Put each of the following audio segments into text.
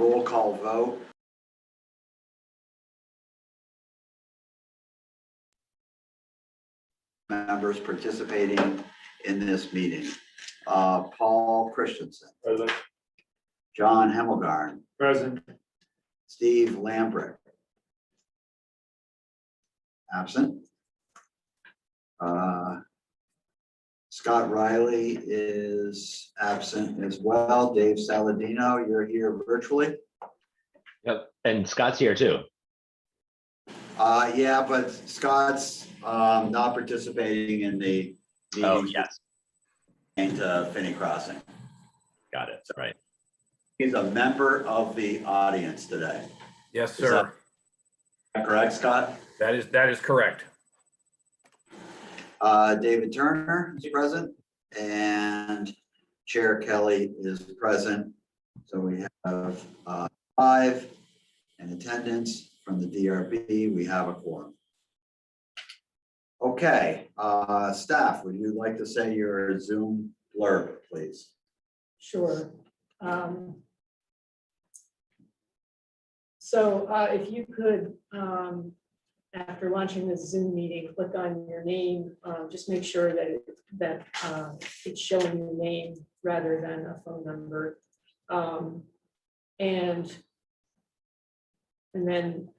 roll call vote. Members participating in this meeting. Paul Christensen. Present. John Hemmelgarn. Present. Steve Lambrick. Absent. Scott Riley is absent as well. Dave Saladino, you're here virtually. Yep, and Scott's here too. Yeah, but Scott's not participating in the meeting. Oh, yes. And Finney Crossing. Got it. Right. He's a member of the audience today. Yes, Is sir. that correct, Scott? That is correct. David Turner is present and Chair Kelly is present. So we have 5 in attendance from the DRB. We have a quorum. Okay, staff, would you like to say your Zoom blurb, please? Sure. So if you could, after launching this Zoom meeting, click on your name, just make sure that it's showing your name rather than a phone number. And then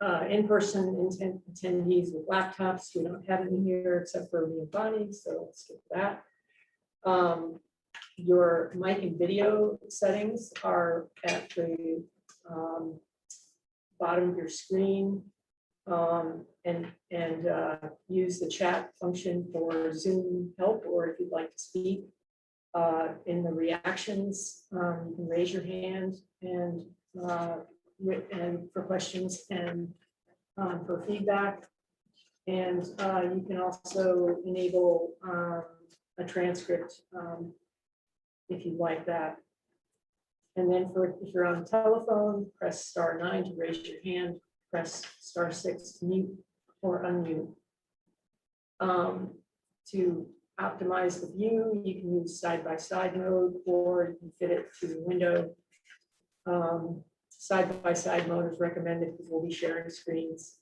in-person attendees with laptops, we don't have any here except for me and Bonnie, so let's skip that. Your mic and video settings are at the bottom of your screen, and use the chat function for Zoom help, or if you'd like to speak. In the reactions, you can raise your hand and for questions and for feedback. And you can also enable a transcript if you'd like that. And then if you're on telephone, press *9 to raise your hand, press *6 to mute or unmute. To optimize the view, you can use side-by-side mode, or you can fit it to the window. Side-by-side mode is recommended because we'll be sharing screens.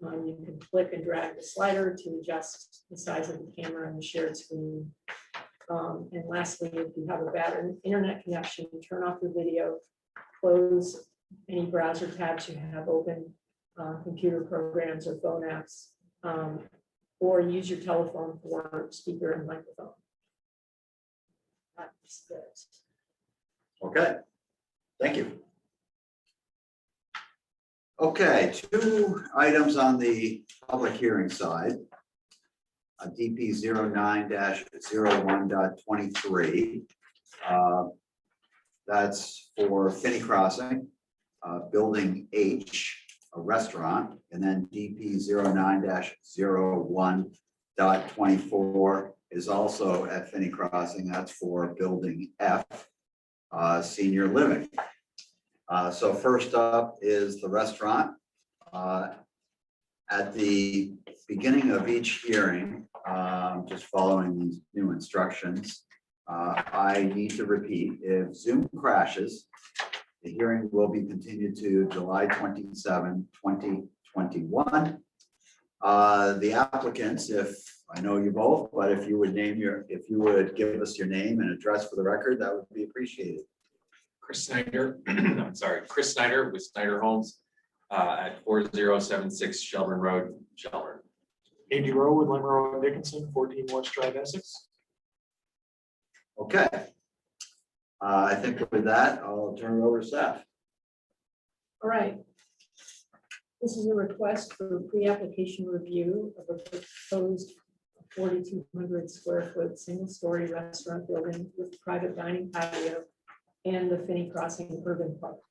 You can click and drag the slider to adjust the size of the camera on the shared screen. And lastly, if you have a bad internet connection, turn off your video, close any browser tabs you have open, computer programs or phone apps, or use your telephone for speaker and microphone. That's it. Okay, thank you. Okay, 2 items on the public hearing side. DP 09-01.23. That's for Finney Crossing, Building H, a restaurant, and then DP 09-01.24 is also at Finney Crossing. That's for Building F, senior living. So first up is the restaurant. At the beginning of each hearing, just following these new instructions, I need to repeat, if Zoom crashes, the hearing will be continued to July 27, 2021. The applicants, I know you both, but if you would give us your name and address for the record, that would be appreciated. Chris Snyder, I'm sorry, Chris Snyder with Snyder Homes at 4076 Shelburne Road, Shelburne. Andy Rowe with Lemmer and Dickinson, 14 West Drive, Essex. Okay. I think with that, I'll turn it over to staff. All right. This is a request for pre-application review of a proposed 4,200 square foot single-story restaurant building with private dining patio and the Finney Crossing Urban Park.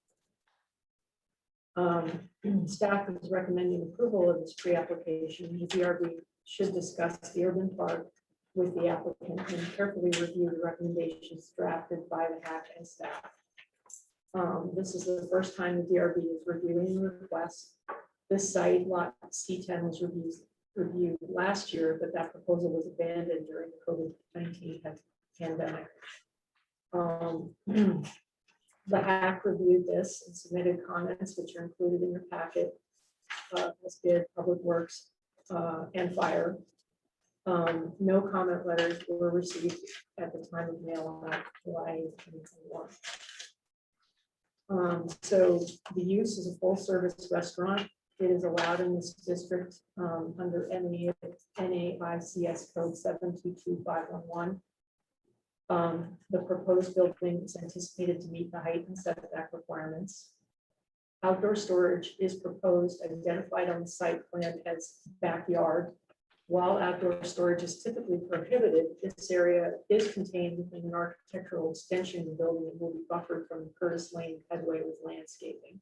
Staff is recommending approval of this pre-application. The DRB should discuss the urban park with the applicant and carefully review the recommendations drafted by the HAC and staff. This is the first time the DRB is reviewing the request. This site, lot C10, was reviewed last year, but that proposal was abandoned during the COVID-19 pandemic. The hack reviewed this and submitted comments, which are included in your packet, as did Public Works and Fire. No comment letters were received at the time of mail on July 2021. So the use is a full-service restaurant. It is allowed in this district under NAICS code 722511. The proposed building is anticipated to meet the height and setback requirements. Outdoor storage is proposed, identified on the site plan as backyard. While outdoor storage is typically prohibited, this area is contained within an architectural extension of the building and will be buffered from the Curtis Lane headway with landscaping.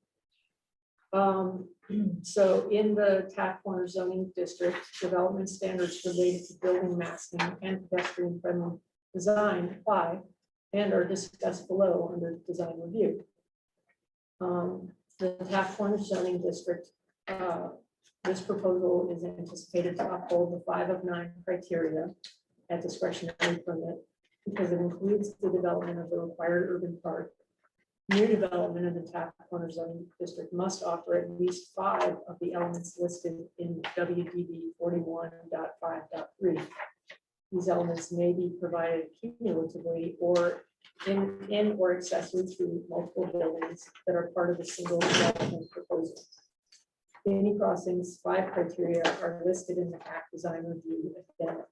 So in the Taft Corner zoning district, development standards related to building masking and pedestrian friendly design apply and are discussed below under design review. The Taft Corner zoning district, this proposal is anticipated to uphold the 5 of 9 criteria at discretionary permit because it includes the development of the required urban park. New development in the Taft Corner zoning district must offer at least 5 of the elements listed in WDB 41.5.3. These elements may be provided cumulatively or in or accessory to multiple buildings that are part of a single development proposal. Any crossings 5 criteria are listed in the Act design review addendum.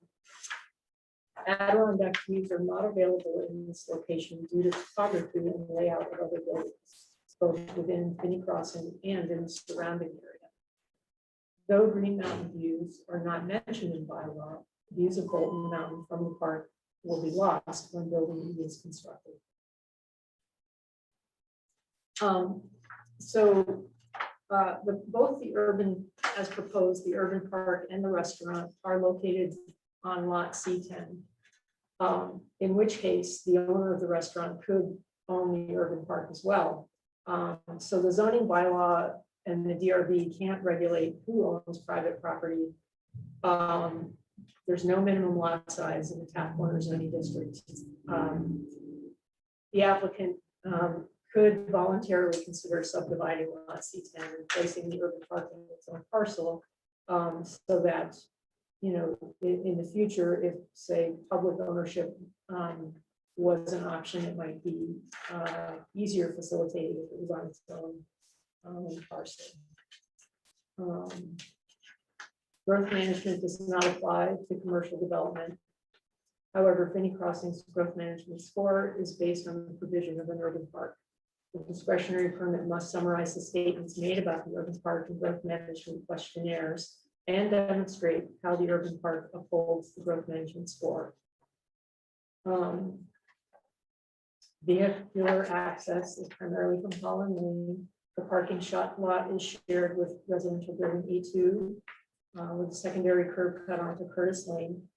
Adirondack views are not available in this location due to topography and layout of other buildings, both within Finney Crossing and in the surrounding area. Though Green Mountain views are not mentioned in bylaw, views of Bolton Mountain from the park will be lost when building is constructed. Both the urban, as proposed, the urban park and the restaurant are located on lot C10. In which case the owner of the restaurant could own the urban park as well. So the zoning bylaw and the DRB can't regulate who owns private property. There's no minimum lot size in the Taft Corner zoning district. The applicant could voluntarily consider subdividing lot C10 and placing the urban park in its own parcel, so that, you know, in the future, if say public ownership was an option, it might be easier facilitated if it was on its own parcel. Growth management does not apply to commercial development. However, Finney Crossing's growth management score is based on the provision of an urban park. The discretionary permit must summarize the statements made about the urban park and growth management questionnaires and demonstrate how the urban park upholds the growth management score. Vehicular access is primarily from Holland Lane. The parking lot is shared with residential building E2 with a secondary curb cut onto Curtis Lane.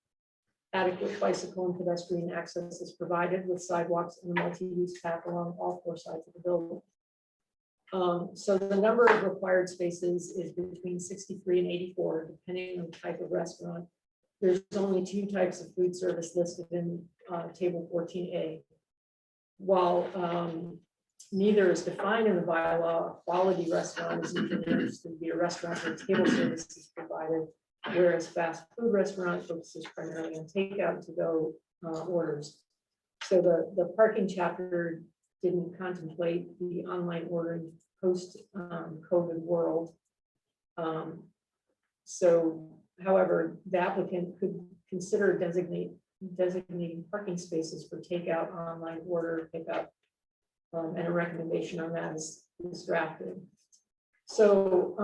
Adequate bicycle and pedestrian access is provided with sidewalks and a multi-use path along all 4 sides of the building. So the number of required spaces is between 63 and 84, depending on the type of restaurant. There's only 2 types of food service listed in table 14A. While neither is defined in the bylaw, a quality restaurant is considered to be a restaurant where table service is provided, whereas fast food restaurant focuses primarily on takeout to go orders. So the parking chapter didn't contemplate the online ordering post COVID world. So, however, the applicant could consider designating parking spaces for takeout, online order, pickup, and a recommendation on that is drafted. So,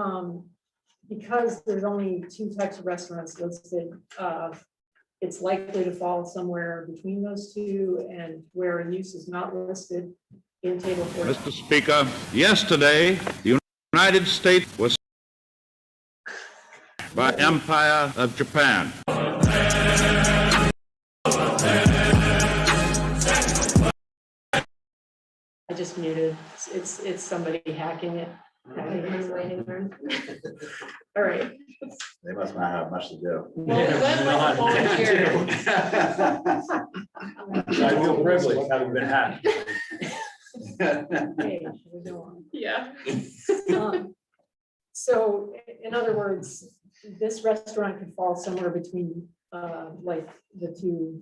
because there's only 2 types of restaurants listed, it's likely to fall somewhere between those 2, and where a use is not listed in table 4. Mr. Speaker, yesterday, the United States was by Empire of Japan. I just muted. It's somebody hacking it. All right. They must not have much to do. I feel privileged having been hacked. Okay, should we go on? Yeah. So in other words, this restaurant could fall somewhere between like the two,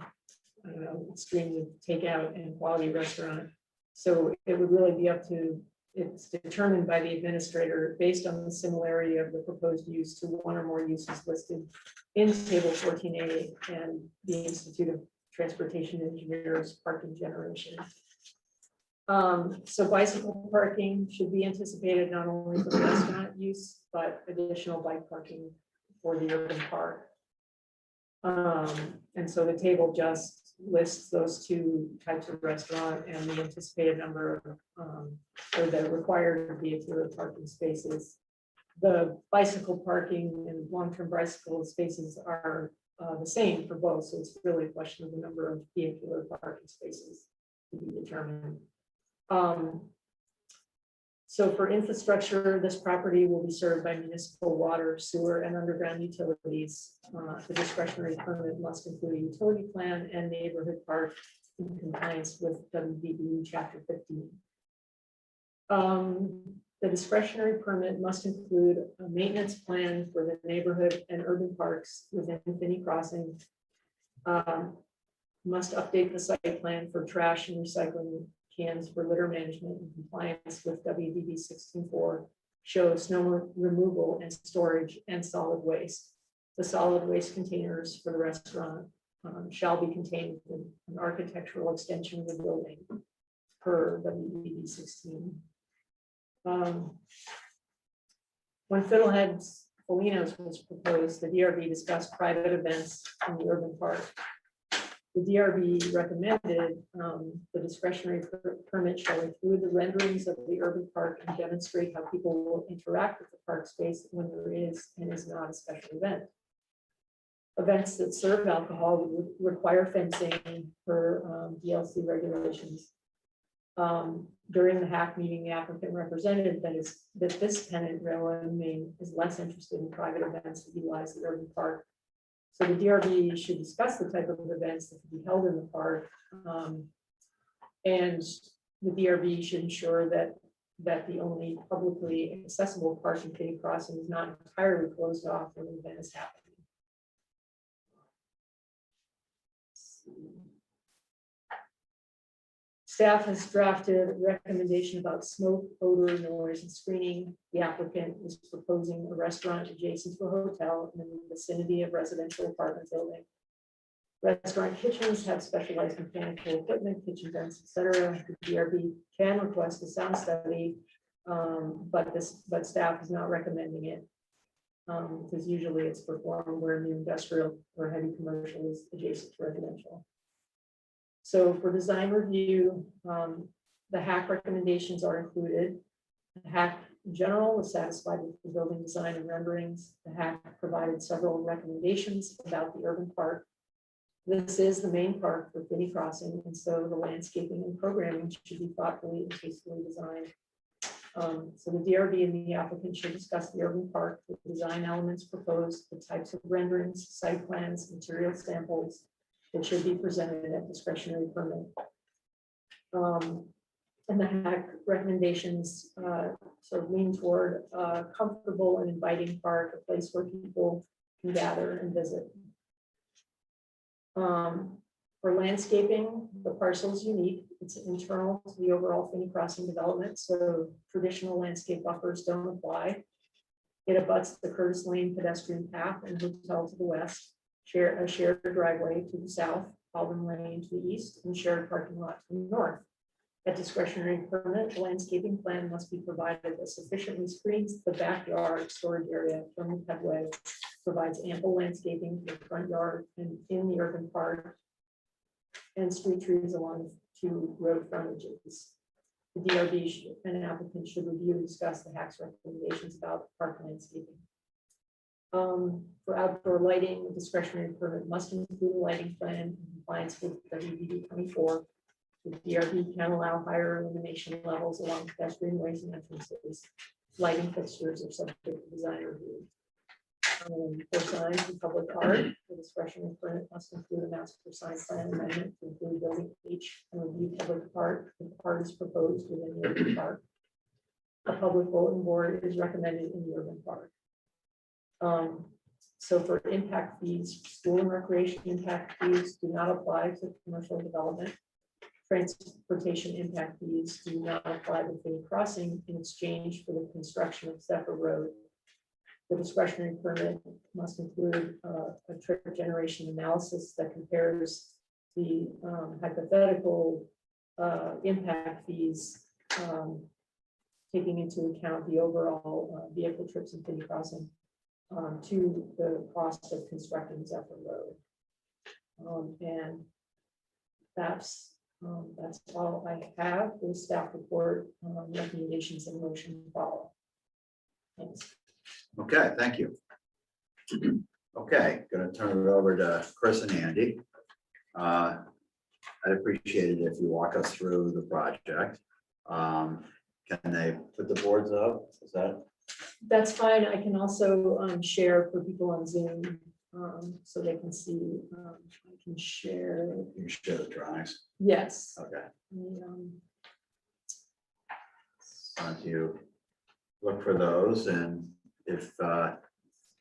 I don't know, extremes of takeout and quality restaurant. So it would really be up to, it's determined by the administrator based on the similarity of the proposed use to one or more uses listed in table 14A and the Institute of Transportation Engineers parking generation. So bicycle parking should be anticipated not only for the restaurant use, but additional bike parking for the urban park. And so the table just lists those two types of restaurant and the anticipated number of, or the required vehicular parking spaces. The bicycle parking and long-term bicycle spaces are the same for both, so it's really a question of the number of vehicular parking spaces to be determined. So for infrastructure, this property will be served by municipal water, sewer, and underground utilities. The discretionary permit must include a utility plan and neighborhood park in compliance with WDB Chapter 15. The discretionary permit must include a maintenance plan for the neighborhood and urban parks within Finney Crossing. Must update the site plan for trash and recycling cans for litter management in compliance with WDB 16.4, show snow removal and storage and solid waste. The solid waste containers for the restaurant shall be contained in an architectural extension of the building per WDB 16. When Fiddlehead's Folinos was proposed, the DRB discussed private events in the urban park. The DRB recommended the discretionary permit shall include the renderings of the urban park and demonstrate how people will interact with the park space when there is and is not a special event. Events that serve alcohol would require fencing per DLC regulations. During the HAC meeting, the applicant represented that this tenant, Railroad Maine, is less interested in private events that utilize the urban park. So the DRB should discuss the type of events that can be held in the park. And the DRB should ensure that the only publicly accessible park in Finney Crossing is not entirely closed off when an event is happening. Staff has drafted a recommendation about smoke, odor, noise, and screening. The applicant is proposing a restaurant adjacent to a hotel in the vicinity of residential apartment building. Restaurant kitchens have specialized mechanical equipment, kitchen vents, etc. The DRB can request a sound study, but staff is not recommending it because usually it's performed where new industrial or heavy commercial is adjacent to residential. So for design review, the HAC recommendations are included. The HAC in general was satisfied with the building design and renderings. The HAC provided several recommendations about the urban park. This is the main park for Finney Crossing, and so the landscaping and programming should be thoughtfully and tastefully designed. So the DRB and the applicant should discuss the urban park, the design elements proposed, the types of renderings, site plans, material samples that should be presented at discretionary permit. And the HAC recommendations sort of lean toward a comfortable and inviting park, a place where people can gather and visit. For landscaping, the parcel is unique. It's internal to the overall Finney Crossing development, so traditional landscape buffers don't apply. It abuts the Curtis Lane pedestrian path and hotel to the west, a shared driveway to the south, Alden Lane to the east, and shared parking lot to the north. At discretionary permit, the landscaping plan must be provided that sufficiently screens the backyard storage area from the headway, provides ample landscaping for the front yard and in the urban park, and street trees along two road frontages. The DRB and applicant should review and discuss the HAC's recommendations about park landscaping. For outdoor lighting, the discretionary permit must include a lighting plan in compliance with WDB 24. The DRB can allow higher illumination levels along pedestrian ways and entrances. Lighting fixtures are subject to design review. For signs in public art, the discretionary permit must include a master sign plan amendment to include building H and review public art. If the art is proposed within the urban park. A public bulletin board is recommended in the urban park. So for impact fees, school and recreation impact fees do not apply to commercial development. Transportation impact fees do not apply to Finney Crossing in exchange for the construction of Zephyr Road. The discretionary permit must include a trip generation analysis that compares the hypothetical impact fees, taking into account the overall vehicle trips in Finney Crossing to the cost of constructing Zephyr Road. And that's all I have. The staff report, recommendations and motion follow. Thanks. Okay, thank you. Okay, gonna turn it over to Chris and Andy. I'd appreciate it if you walk us through the project. Can they put the boards up? Is that? That's fine. I can also share for people on Zoom so they can see. I can share. You can share the drawings. Yes. Okay. Um, Want you look for those, and if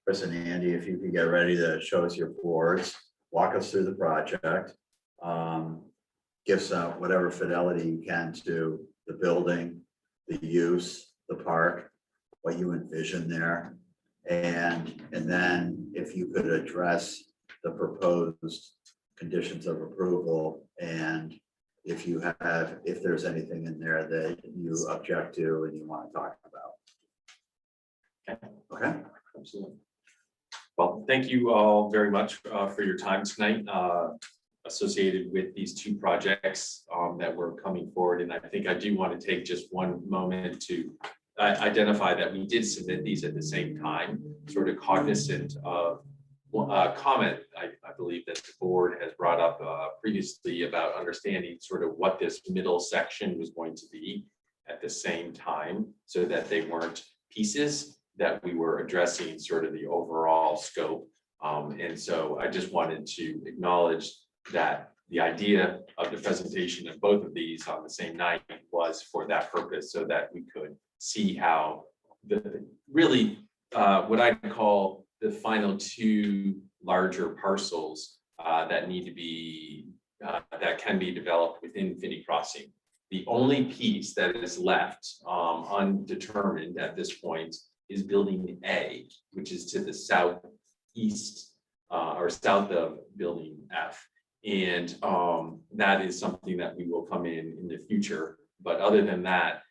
Chris and Andy, if you could get ready to show us your boards, walk us through the project, give some whatever fidelity you can to the building, the use, the park, what you envision there, and then if you could address the proposed conditions of approval, and if there's anything in there that you object to and you want to talk about. Okay. Absolutely. Well, thank you all very much for your time tonight associated with these two projects that were coming forward. And I think I do want to take just one moment to identify that we did submit these at the same time, sort of cognizant of comment I believe that the board has brought up previously about understanding sort of what this middle section was going to be at the same time, so that they weren't pieces, that we were addressing sort of the overall scope. And so I just wanted to acknowledge that the idea of the presentation of both of these on the same night was for that purpose, so that we could see how the really what I call the final two larger parcels that need to be that can be developed within Finney Crossing. The only piece that is left undetermined at this point is building A, which is to the southeast or south of building F. And that is something that we will come in the future. But other than that,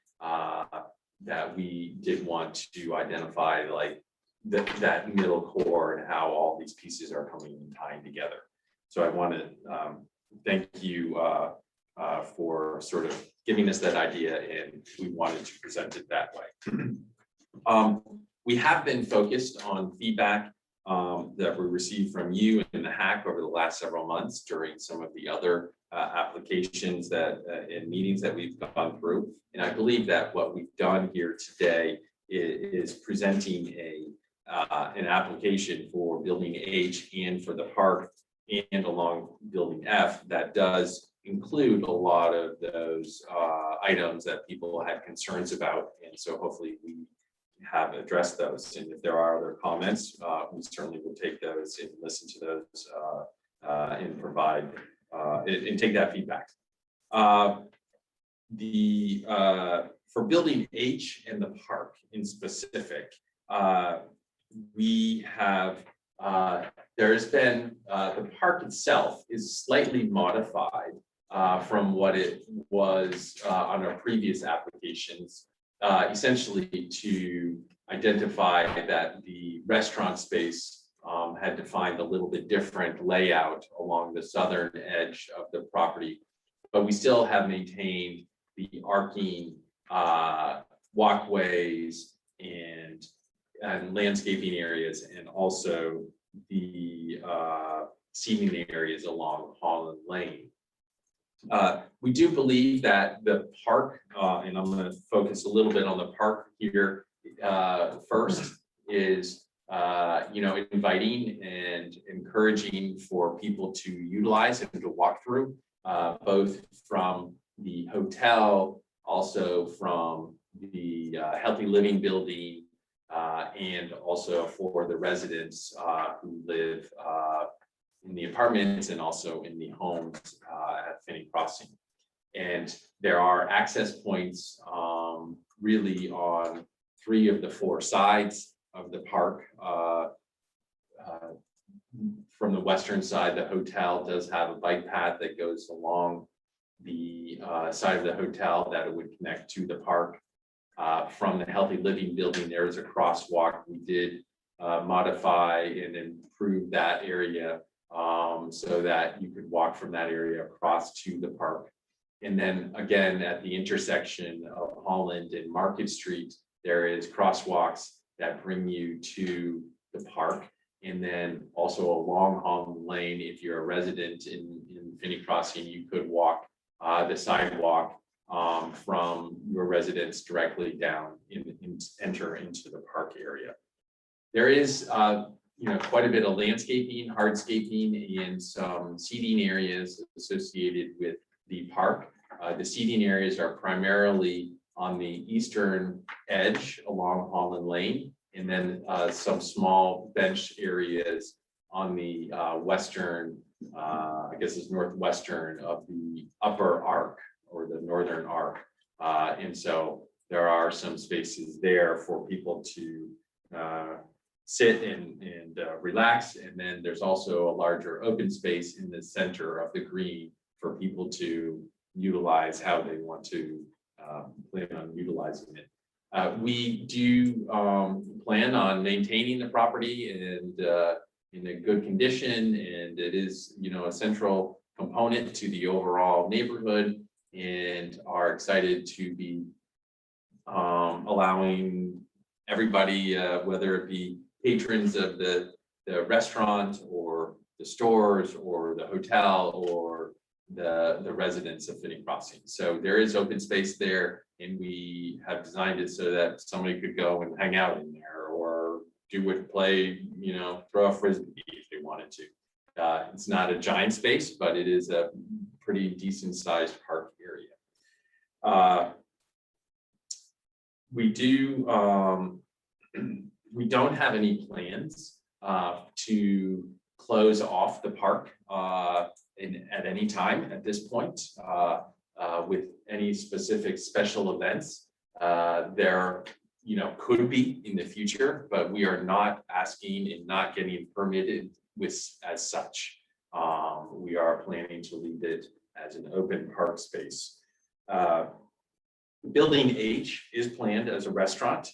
that we did want to identify like that middle core and how all these pieces are coming and tying together. So I want to thank you for sort of giving us that idea, and we wanted to present it that way. We have been focused on feedback that we received from you and the hack over the last several months during some of the other applications that and meetings that we've gone through. And I believe that what we've done here today is presenting an application for building H and for the park and along building F that does include a lot of those items that people had concerns about. And so hopefully we have addressed those. And if there are other comments, we certainly will take those and listen to those and provide and take that feedback. For building H and the park in specific, we have there's been the park itself is slightly modified from what it was on our previous applications, essentially to identify that the restaurant space had defined a little bit different layout along the southern edge of the property, but we still have maintained the arcing walkways and landscaping areas, and also the seating areas along Holland Lane. We do believe that the park, and I'm going to focus a little bit on the park here first, is inviting and encouraging for people to utilize and to walk through, both from the hotel, also from the healthy living building, and also for the residents who live in the apartments and also in the homes at Finney Crossing. And there are access points really on 3 of the 4 sides of the park. From the western side, the hotel does have a bike path that goes along the side of the hotel that it would connect to the park. From the healthy living building, there is a crosswalk. We did modify and improve that area so that you could walk from that area across to the park. And then again, at the intersection of Holland and Market Street, there is crosswalks that bring you to the park. And then also along Holland Lane, if you're a resident in Finney Crossing, you could walk the sidewalk from your residence directly down and enter into the park area. There is quite a bit of landscaping, hardscaping, and some seating areas associated with the park. The seating areas are primarily on the eastern edge along Holland Lane, and then some small bench areas on the western, I guess it's northwestern of the upper arc or the northern arc. And so there are some spaces there for people to sit and relax. And then there's also a larger open space in the center of the green for people to utilize how they want to plan on utilizing it. We do plan on maintaining the property and in a good condition, and it is, a central component to the overall neighborhood, and are excited to be allowing everybody, whether it be patrons of the restaurant or the stores or the hotel or the residents of Finney Crossing. So there is open space there, and we have designed it so that somebody could go and hang out in there or play, throw a frisbee if they wanted to. It's not a giant space, but it is a pretty decent sized park area. We don't have any plans to close off the park at any time at this point with any specific special events. There could be in the future, but we are not asking and not getting permitted as such. We are planning to leave it as an open park space. Building H is planned as a restaurant.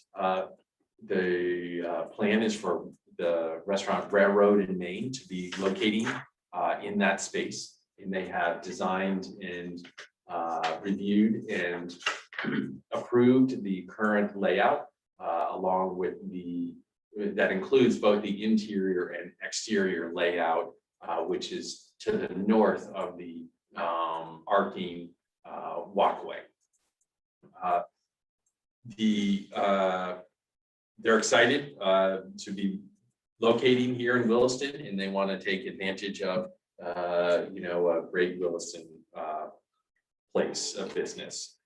The plan is for the restaurant Railroad in Maine to be locating in that space, and they have designed and reviewed and approved the current layout along with that includes both the interior and exterior layout, which is to the north of the arcing walkway. They're excited to be locating here in Williston, and they want to take advantage of a great Williston place of business.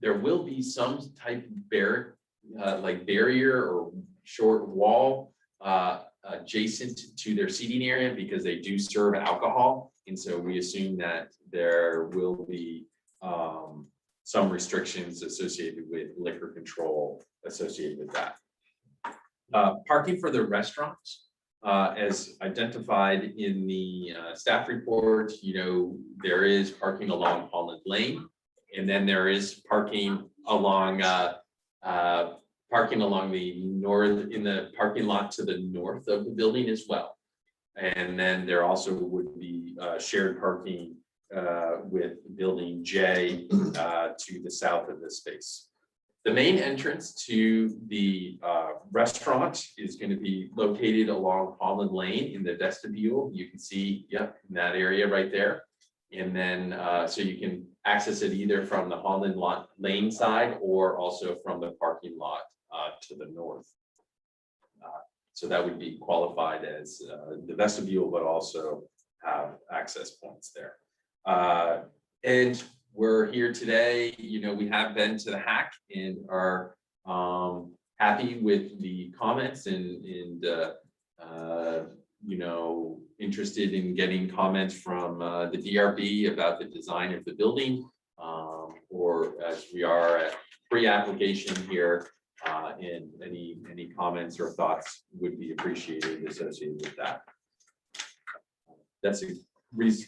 There will be some type of barrier or short wall adjacent to their seating area because they do serve alcohol, and so we assume that there will be some restrictions associated with liquor control associated with that. Parking for the restaurants, as identified in the staff report, there is parking along Holland Lane, and then there is parking along the north in the parking lot to the north of the building as well. And then there also would be shared parking with building J to the south of this space. The main entrance to the restaurant is going to be located along Holland Lane in the vestibule. You can see, in that area right there. And then, so you can access it either from the Holland Lane side or also from the parking lot to the north. So that would be qualified as the vestibule, but also have access points there. And we're here today, we have been to the hack and are happy with the comments and interested in getting comments from the DRB about the design of the building, or as we are at pre-application here, and any comments or thoughts would be appreciated associated with that. That's a reason.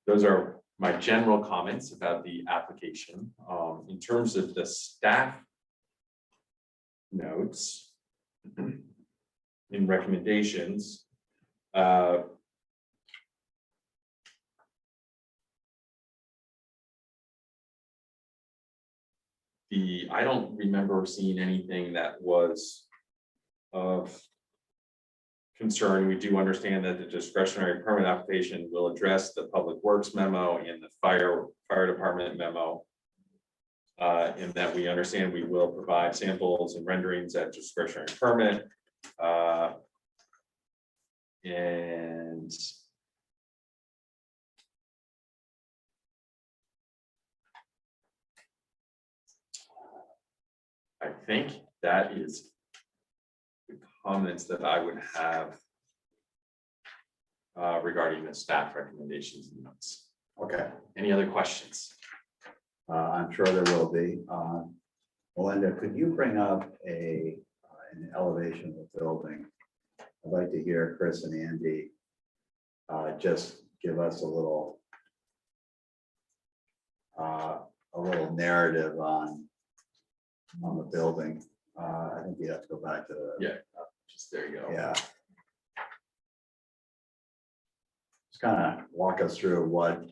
Those are my general comments about the application. In terms of the staff notes and recommendations, I don't remember seeing anything that was of concern. We do understand that the discretionary permit application will address the public works memo and the fire department memo. And that we understand we will provide samples and renderings at discretionary permit. And I think that is the comments that I would have regarding the staff recommendations and notes. Okay, Any other questions? I'm sure there will be. Melinda, could you bring up an elevation of the building? I'd like to hear Chris and Andy just give us a little narrative on the building. I think you have to go back to the. Yeah, just there you go. Yeah. Just kind of walk us through what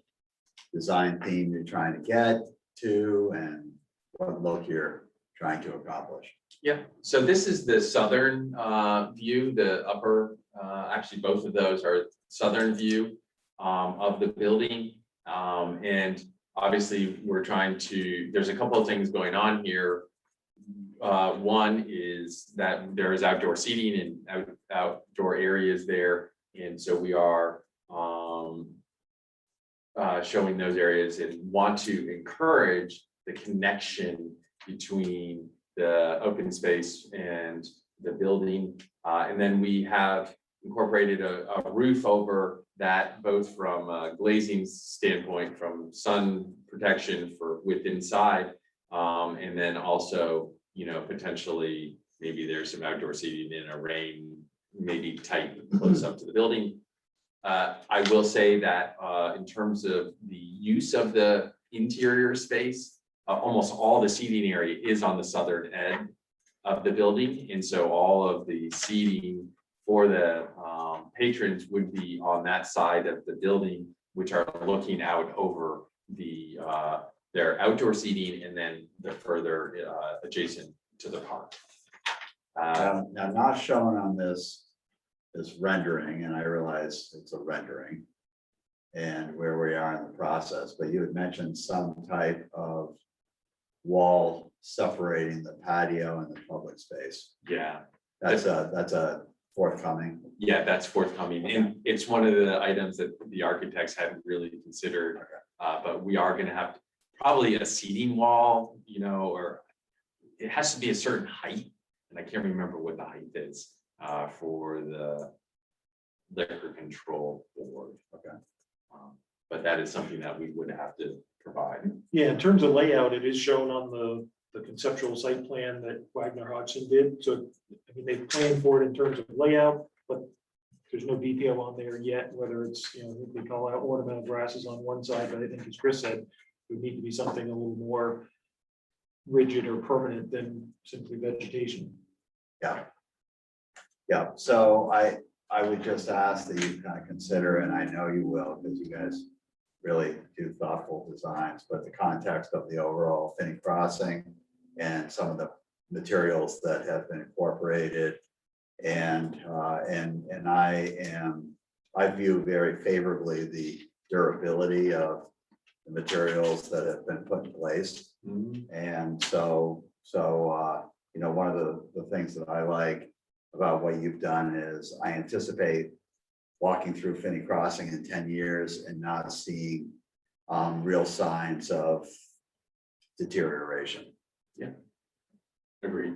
design theme you're trying to get to and what look you're trying to accomplish. Yeah, so this is the southern view, the upper, actually both of those are southern view of the building. And obviously we're trying to, there's a couple of things going on here. One is that there is outdoor seating and outdoor areas there. And so we are showing those areas and want to encourage the connection between the open space and the building. And then we have incorporated a roof over that, both from a glazing standpoint, from sun protection with inside, and then also, potentially maybe there's some outdoor seating in a rain, maybe tight close up to the building. I will say that in terms of the use of the interior space, almost all the seating area is on the southern end of the building. And so all of the seating for the patrons would be on that side of the building, which are looking out over their outdoor seating and then the further adjacent to the park. Now, not shown on this rendering, and I realize it's a rendering and where we are in the process, but you had mentioned some type of wall separating the patio and the public space. Yeah. That's a forthcoming. Yeah, that's forthcoming. And it's one of the items that the architects hadn't really considered. But we are going to have probably a seating wall, or it has to be a certain height. And I can't remember what the height is for the liquor control board. Okay. But that is something that we would have to provide. Yeah, in terms of layout, it is shown on the conceptual site plan that Wagner Hodgson did. So, they planned for it in terms of layout, but there's no detail on there yet, whether it's, they call out ornamental grasses on one side, but I think as Chris said, it would need to be something a little more rigid or permanent than simply vegetation. Yeah, so I would just ask that you kind of consider, and I know you will, because you guys really do thoughtful designs, but the context of the overall thinning crossing and some of the materials that have been incorporated. And I am I view very favorably the durability of the materials that have been put in place. And so, one of the things that I like about what you've done is I anticipate walking through Finney Crossing in 10 years and not seeing real signs of deterioration. Agreed.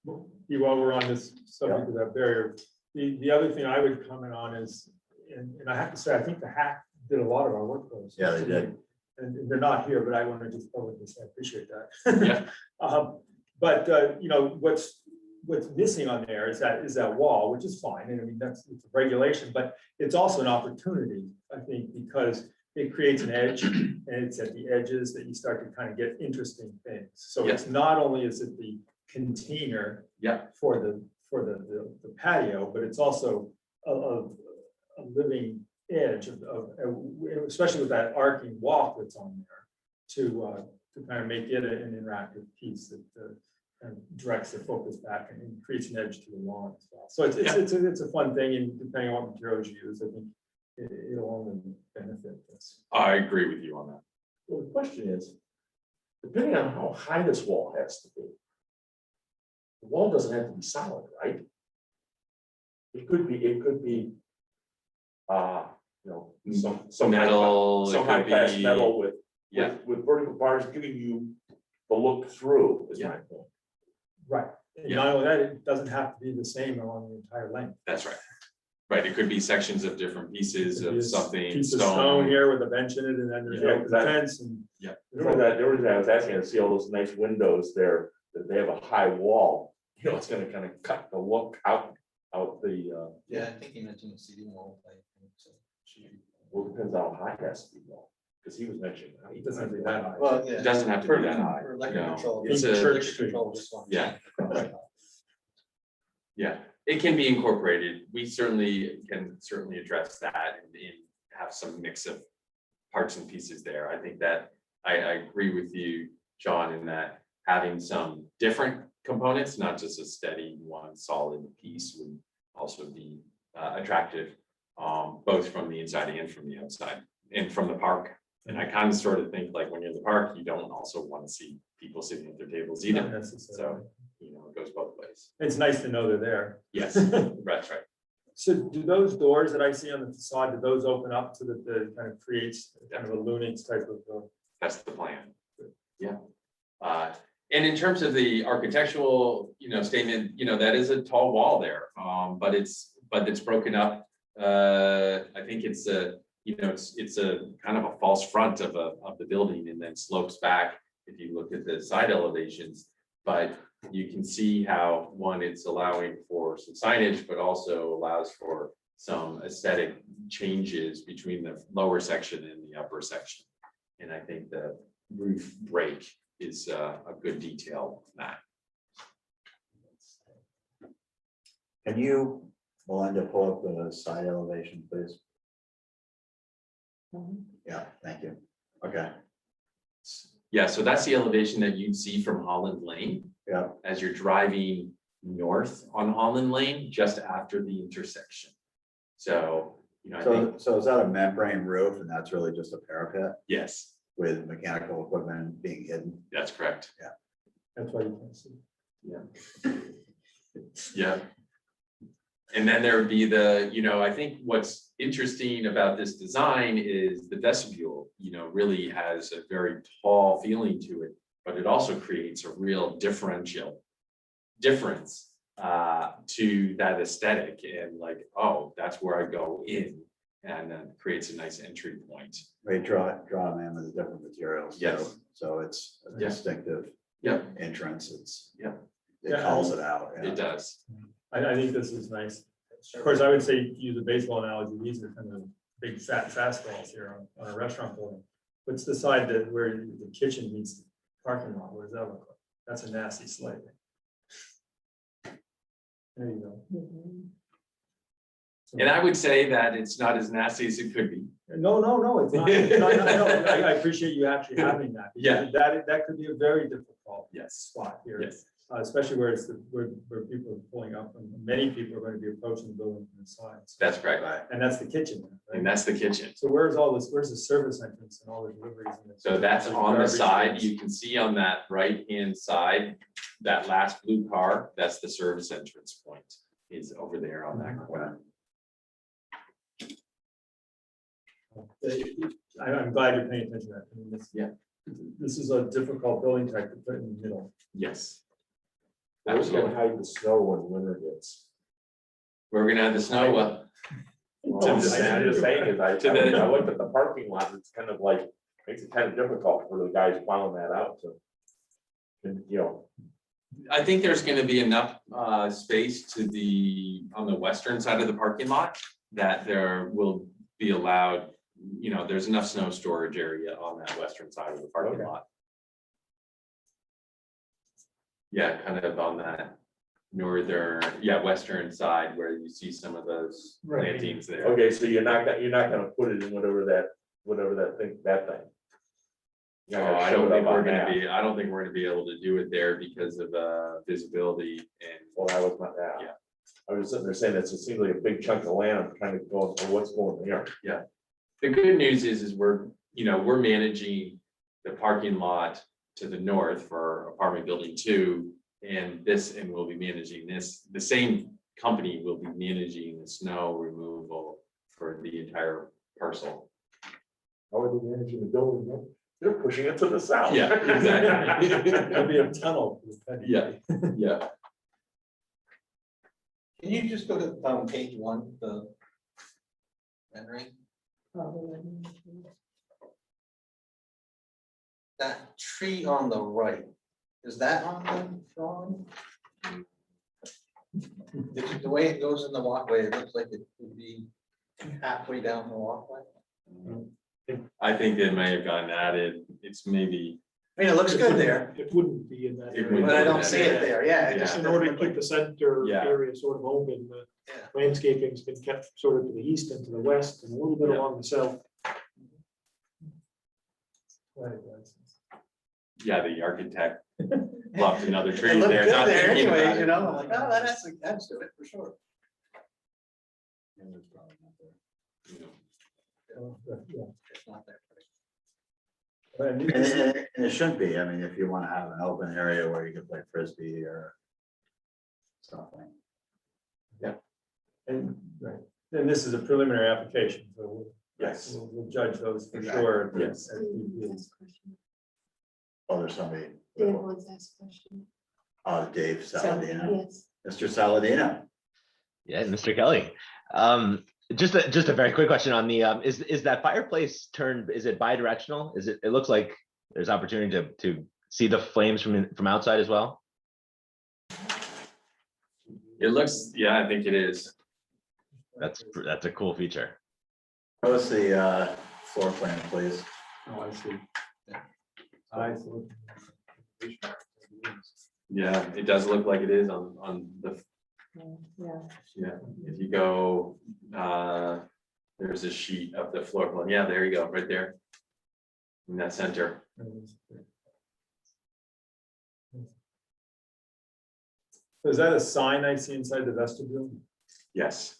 While we're on this subject of that barrier, the other thing I would comment on is, and I have to say, I think the hack did a lot of our work for us. Yeah, they did. And they're not here, but I want to just publicly say I appreciate that. Yeah. But what's missing on there is that wall, which is fine. And I mean, it's a regulation, but it's also an opportunity, I think, because it creates an edge, and it's at the edges that you start to kind of get interesting things. So it's not only is it the container for the patio, but it's also a living edge of especially with that arcing walk that's on there to kind of make it an interactive piece that kind of directs the focus back and creates an edge to the lawn as well. So it's a fun thing, and depending on what materials you use, I think it'll only benefit us. I agree with you on that. Well, the question is, depending on how high this wall has to be, the wall doesn't have to be solid, right? It could be, some Metal, it some high could class be- metal with Yeah. with vertical bars giving you the look through, is my point. Right. And not only that, it doesn't have to be the same along the entire length. That's right. Right, it could be sections of different pieces of something, Piece of stone stone. here with a bench in it, and then there's Yeah, a 'cause I- fence and. There was, I was asking to see all those nice windows there, that they have a high wall, it's gonna kind of cut the look out the, Yeah, I think he mentioned the CD wall. I think so. well, it depends on how high it has to be wall, because he was mentioning. It doesn't have to be that high. Well, yeah. It doesn't have to be that high. For electric No, control. it's Being a- church Electric control just one. Yeah. Yeah, it can be incorporated. We can address that and have some mix of parts and pieces there. I think that I agree with you, John, in that having some different components, not just a steady one solid piece, would also be attractive, both from the inside and from the outside and from the park. And I kind of sort of think like when you're in the park, you don't also want to see people sitting at their tables Not either. necessarily. It goes both ways. It's nice to know they're there. Yes, that's right. So do those doors that I see on the facade, do those open up so that the kind of creates kind of a lunix type of? That's the plan. Yeah. And in terms of the architectural, statement, that is a tall wall there, but it's broken up. I think it's a kind of a false front of the building and then slopes back if you look at the side elevations. But you can see how, one, it's allowing for some signage, but also allows for some aesthetic changes between the lower section and the upper section. And I think the roof break is a good detail on that. Can you, Melinda, pull up the side elevation, please? Yeah, thank you. Okay, Yeah, so that's the elevation that you'd see from Holland Lane yeah, as you're driving north on Holland Lane, just after the intersection. So, I think, so is that a membrane roof and that's really just a parapet yes, with mechanical equipment being hidden? that's correct. That's why you can't see. Yeah. And then there would be I think what's interesting about this design is the vestibule, really has a very tall feeling to it, but it also creates a real difference to that aesthetic and like, oh, that's where I go in, and then creates a nice entry point. They draw them in with the different materials. Yes. So it's a Yeah. distinctive Yep. entrance. It Yeah. calls it out. It does. I think this is nice. Of course, I would say, use a baseball analogy, these are kind of big fat fastballs here on a restaurant building. What's the side where the kitchen meets the parking lot? What does that look like? That's a nasty slate. There you go. And I would say that it's not as nasty as it could be. No, it's not. I appreciate you actually having that. Yeah. That could be a very difficult Yes. spot here. Yes. especially where it's where people are pulling up from, many people are going to be approaching the building from the sides. That's correct. And that's the kitchen, And right? that's the kitchen. So where's all this, where's the service entrance and all the deliveries? and the- So that's on the garbage side. cans? You can see on that right-hand side, that last blue car, that's the service entrance point is over there on that corner. I'm glad you're paying attention to that. I mean, Yeah. This is a difficult building type to put in the middle. Yes. We're gonna Absolutely. hide the snow when winter hits. We're gonna have the snow, I'm just saying, is I To the- looked at the parking lot, it's kind of like, makes it kind of difficult for the guys plowing that out to. And, you know, I think there's gonna be enough space on the western side of the parking lot that there will be allowed, there's enough snow storage area on that western side of the parking Okay. lot. Yeah, kind of on that western side where you see some of those Right. plantings there. okay, so you're not gonna put it in whatever that thing. You're Oh, not gonna I show don't it think up we're on gonna that. be, I don't think we're gonna be able to do it there because of visibility and, Well, that was not that. Yeah. I was sitting there saying that it seems like a big chunk of land, I'm trying to go, well, what's going there? the good news is we're managing the parking lot to the north for apartment building 2. And we'll be managing this, the same company will be managing the snow removal for the entire parcel. How are they managing the building? They're pushing it to the south. Yeah, exactly. There'll be a tunnel. Yeah. Yeah, Can you just go to page 1, the rendering? That tree on the right, is that on the drawing? The way it goes in the walkway, it looks like it would be halfway down the walkway. I think they may have gotten added, it's maybe, I mean, it looks good there, It wouldn't be in that. It area. wouldn't but I be don't that see it there, yeah. it Yeah. just In doesn't order to look keep like- the center Yeah. area sort of open, the Yeah. landscaping's been kept sort of to the east and to the west and a little bit Yeah. along the south. yeah, the architect left another It tree looked there. good not there thinking about anyways, it. you know, I'm like, oh, that's do it for sure. It's not there. And it shouldn't be. I mean, if you want to have an open area where you can play frisbee or something. And, right, and this is a preliminary application, so Yes. we'll judge those for Exactly. sure. Yes. Oh, there's somebody. Dave wants to ask a question. Dave Saladino. Yes. Mr. Saladino. Yeah, Mr. Kelly. Just a very quick question on the, is that fireplace turned, is it bi-directional? It looks like there's opportunity to see the flames from outside as well? It looks, yeah, I think it is. That's a cool feature. Show us the floor plan, please. Oh, I see. Yeah, it does look like it is on the, Yeah. if you go, there's a sheet of the floor plan. Yeah, there you go, right there. In that center. Is that a sign I see inside the vestibule? Yes.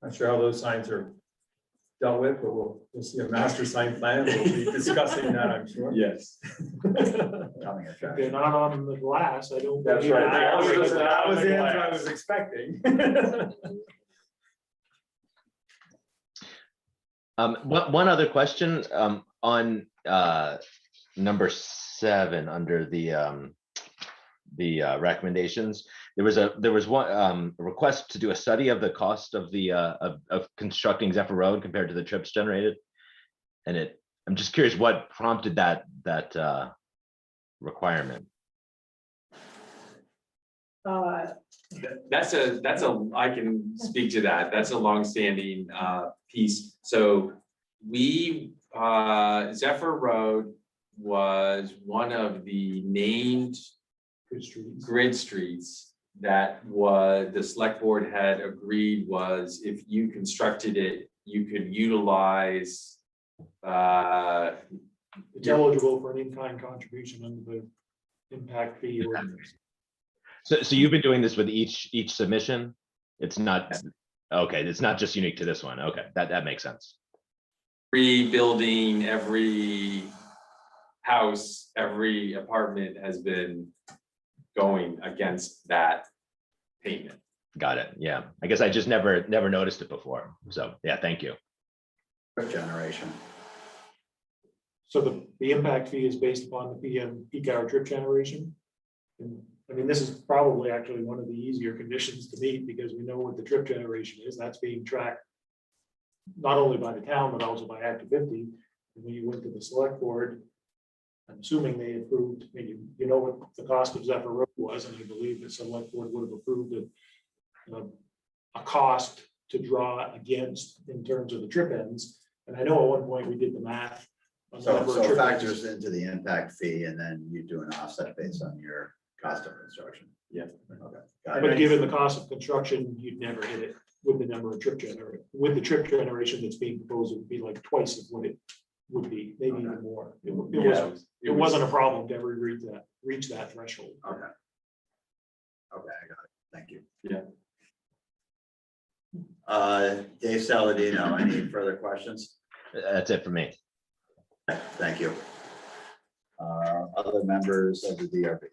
Not sure how those signs are dealt with, but we'll see a master sign plan. We'll be discussing that, I'm sure. Yes. Coming If they're attraction. not on the glass, I don't. That's believe right. they're That was on the the answer I glass. was expecting. One other question, on number 7, under the recommendations. There was one a request to do a study of the cost of of constructing Zephyr Road compared to the trips generated. And I'm just curious what prompted that requirement. That's I can speak to that. That's a longstanding piece. So Zephyr Road was one of the named grid streets that the select board had agreed was if you constructed it, you could utilize It's eligible for an in-kind contribution under the impact fee ordinance. So you've been doing this with each submission? It's not, okay, it's not just unique to this one. Okay, that makes sense. Rebuilding every house, every apartment has been going against that payment. Got it. Yeah, I guess I just never noticed it before. So yeah, thank you. Trip generation. So the impact fee is based upon the PM peak hour trip generation. And I mean, this is probably actually one of the easier conditions to meet because we know what the trip generation is. That's being tracked not only by the town, but also by Act 50. And when you went to the select board, I'm assuming they approved, maybe you know what the cost of Zephyr Road was, and I believe the select board would have approved a cost to draw against in terms of the trip ends. And I know at one point we did the math. On the number of So trip ends. factors into the impact fee and then you do an offset based on your cost of construction. Yeah. Okay. Got But it. given the cost of construction, you'd never hit it with the number of trip with the trip generation that's being proposed, it would be like twice of what it would be, maybe even more. It wasn't a problem to ever reach that threshold. Okay. Okay, I got it. Thank you. Yeah. Dave Saladino, any further questions? That's it for me. Thank you. Other members of the DRB?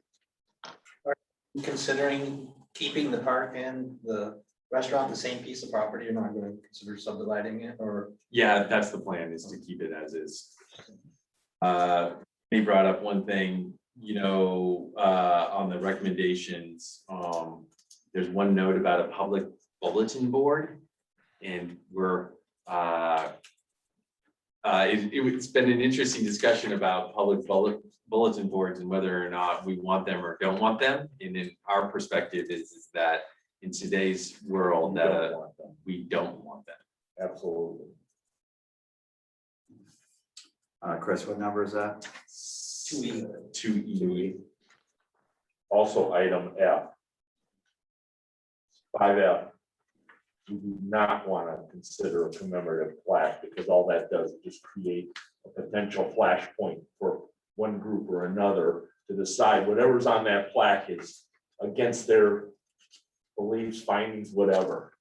Considering keeping the park and the restaurant the same piece of property, you're not gonna consider subdividing it, or? Yeah, that's the plan, is to keep it as is. He brought up one thing, on the recommendations, there's one note about a public bulletin board. And it's been an interesting discussion about public bulletin boards and whether or not we want them or don't want them. And in our perspective is that in today's world, that we don't want them. Absolutely. Chris, what number is that? 2E. 2E. Also, item F. 5F. We do not want to consider a commemorative plaque because all that does is just create a potential flashpoint for one group or another to decide whatever's on that plaque is against their beliefs, findings, whatever.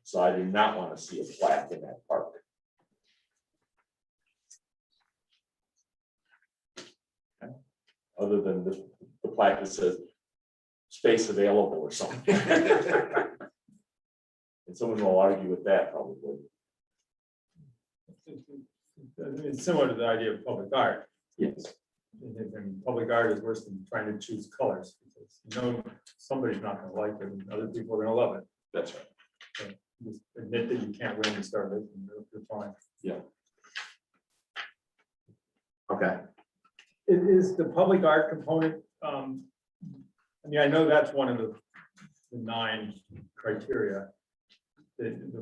So I do not want to see a plaque in that park. Other than the plaque that says space available or something. And someone will argue with that probably. It's similar to the idea of public art. Yes. And public art is worse than trying to choose colors, because somebody's not gonna like it, and other people are gonna love it. That's right. So just admit that you can't win and start it, and you're fine. Okay, Is the public art component, I know that's one of the 9 criteria.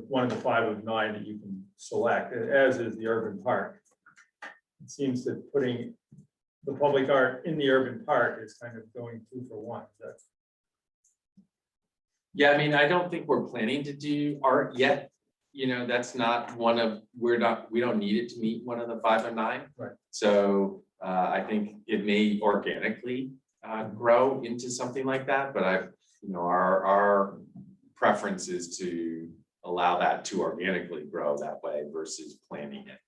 One of the 5 of 9 that you can select, as is the urban park. It seems that putting the public art in the urban park is kind of going 2 for 1. Yeah, I mean, I don't think we're planning to do art yet. That's not we don't need it to meet one of the 5 and 9. Right. So I think it may organically grow into something like that, but our preference is to allow that to organically grow that way versus planning it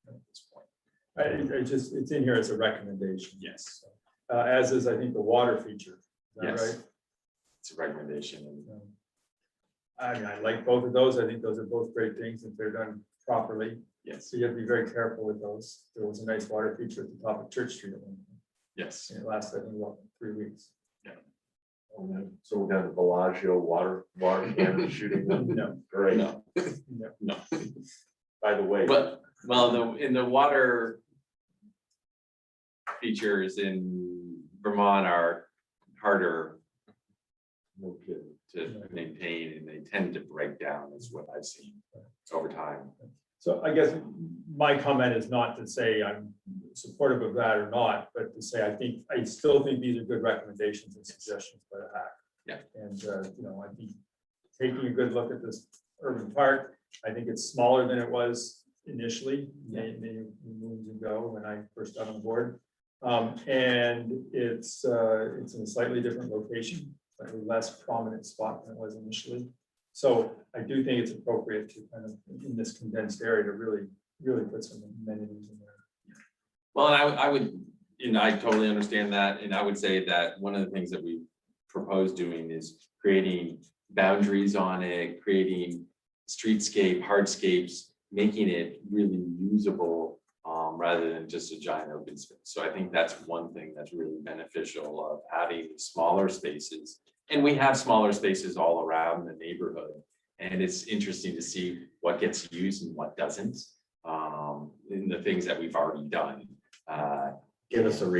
at this point. It's in here as a recommendation. Yes, As is, I think, the water feature. Is that yes, right? it's a recommendation. I mean, I like both of those. I think those are both great things if they're done properly. Yes, So you have to be very careful with those. There was a nice water feature at the top of Church Street at one point. yes, And it lasted, I think, what, 3 weeks. So we're gonna Bellagio water cannon shooting them. No, Great. no, no. By the way. But, in the water features in Vermont are harder to maintain, and they tend to break down, is what I've seen over time. so I guess my comment is not to say I'm supportive of that or not, but to say I still think these are good recommendations and suggestions by the hack. Yeah. And I think taking a good look at this urban park, I think it's smaller than it was initially, many moons ago when I first got on board. And it's in a slightly different location, slightly less prominent spot than it was initially. So I do think it's appropriate to kind of, in this condensed area, to really put some amenities in there. Well, and I would, and I totally understand that, and I would say that one of the things that we propose doing is creating boundaries on it, creating streetscape, hardscapes, making it really usable, rather than just a giant open space. So I think that's one thing that's really beneficial of having smaller spaces. And we have smaller spaces all around the neighborhood. And it's interesting to see what gets used and what doesn't, in the things that we've already done. Give us a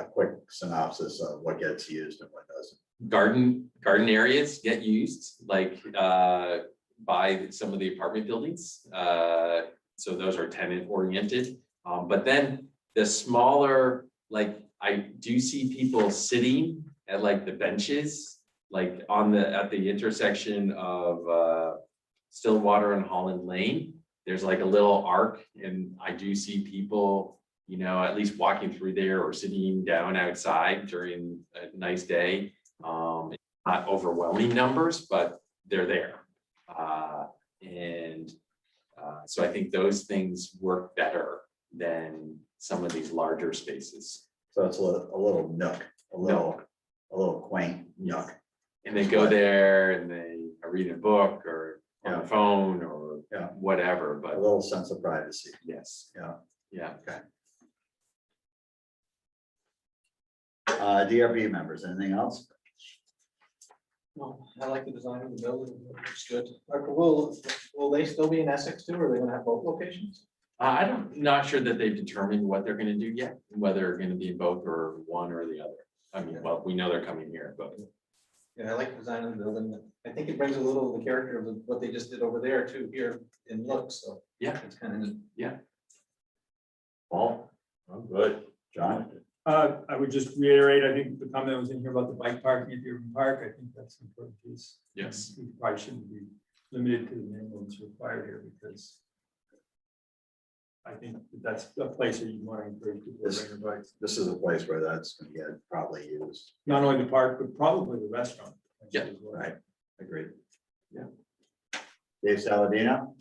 quick synopsis of what gets used and what doesn't. Garden areas get used, like by some of the apartment buildings. So those are tenant oriented. But then the smaller, like I do see people sitting at like the benches, like at the intersection of Stillwater and Holland Lane. There's like a little arc, and I do see people, you know, at least walking through there or sitting down outside during a nice day. Not overwhelming numbers, but they're there. So I think those things work better than some of these larger spaces. So it's a little nook, a little quaint nook. And they go there and they are reading a book or on the phone or whatever, A but little sense of privacy. yes. Yeah. Yeah. DRB members, anything else? No, I like the design of the building, it looks good. Will they still be in Essex too, or are they gonna have both locations? I'm not sure that they've determined what they're gonna do yet, whether they're gonna be both or one or the other. I mean, well, we know they're coming here, but Yeah, I like the design of the building. I think it brings a little of the character of what they just did over there too, here in looks, so. Yeah. It's kind of neat. Paul? I'm good. John? I would just reiterate, I think the comment that was in here about the bike parking at the urban park, I think that's an important piece. yes. We probably shouldn't be limited to the minimums required here, because I think that's a place where you want to encourage people to bring their bikes. This is a place where that's going to get probably used. Not only the park, but probably the restaurant. Yeah. as well. Right. Agreed. Yeah. Dave Saladino,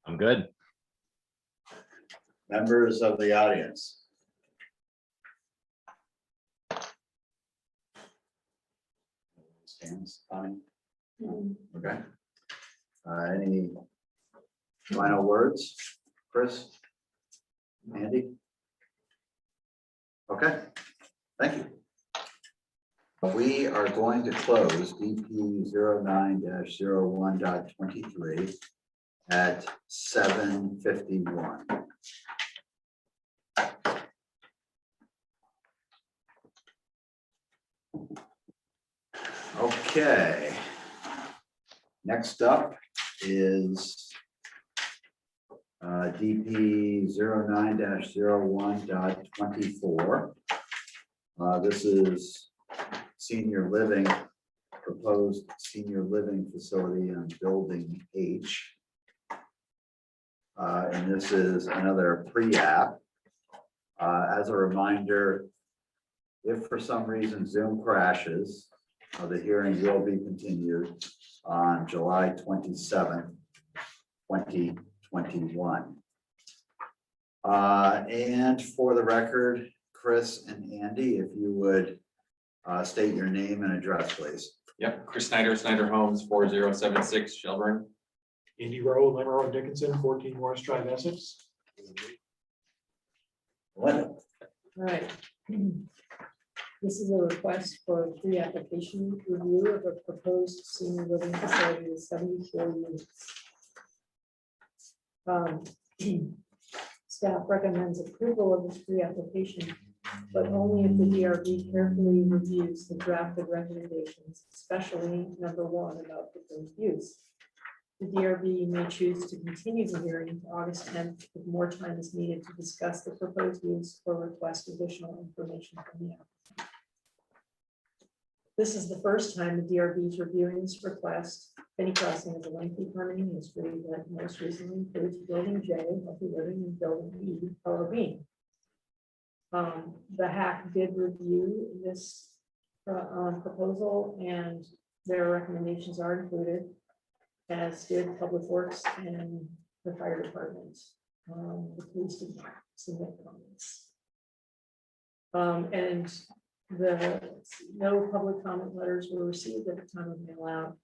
I'm good. members of the audience. Stands, Connie? Okay. Any final words, Chris? Andy? Okay, thank you. We are going to close DP 09-01.23 at 7:51. Okay. Next up is DP 09-01.24. This is senior living, proposed senior living facility on building H. And this is another pre-app. As a reminder, if for some reason Zoom crashes, the hearing will be continued on July 27th, 2021. And for the record, Chris and Andy, if you would state your name and address, please. Yep, Chris Snyder, Snyder Homes, 4076 Shelburne. Indy Road, Lemmer and Dickinson, 14 Morris Drive, Essex. Linda. All right. This is a request for pre-application review of a proposed senior living facility with 74 units. Staff recommends approval of this pre-application, but only if the DRB carefully reviews the drafted recommendations, especially number 1 about proposed use. The DRB may choose to continue the hearing to August 10th if more time is needed to discuss the proposed use or request additional information from the applicant. This is the first time the DRB is reviewing this request. Penny Crossing has a lengthy permitting history that most recently includes Building J, Healthy Living, and Building E, Color Bean. The hack did review this proposal, and their recommendations are included, as did Public Works and the fire department. The police did not submit comments. And no public comment letters were received at the time of mail out.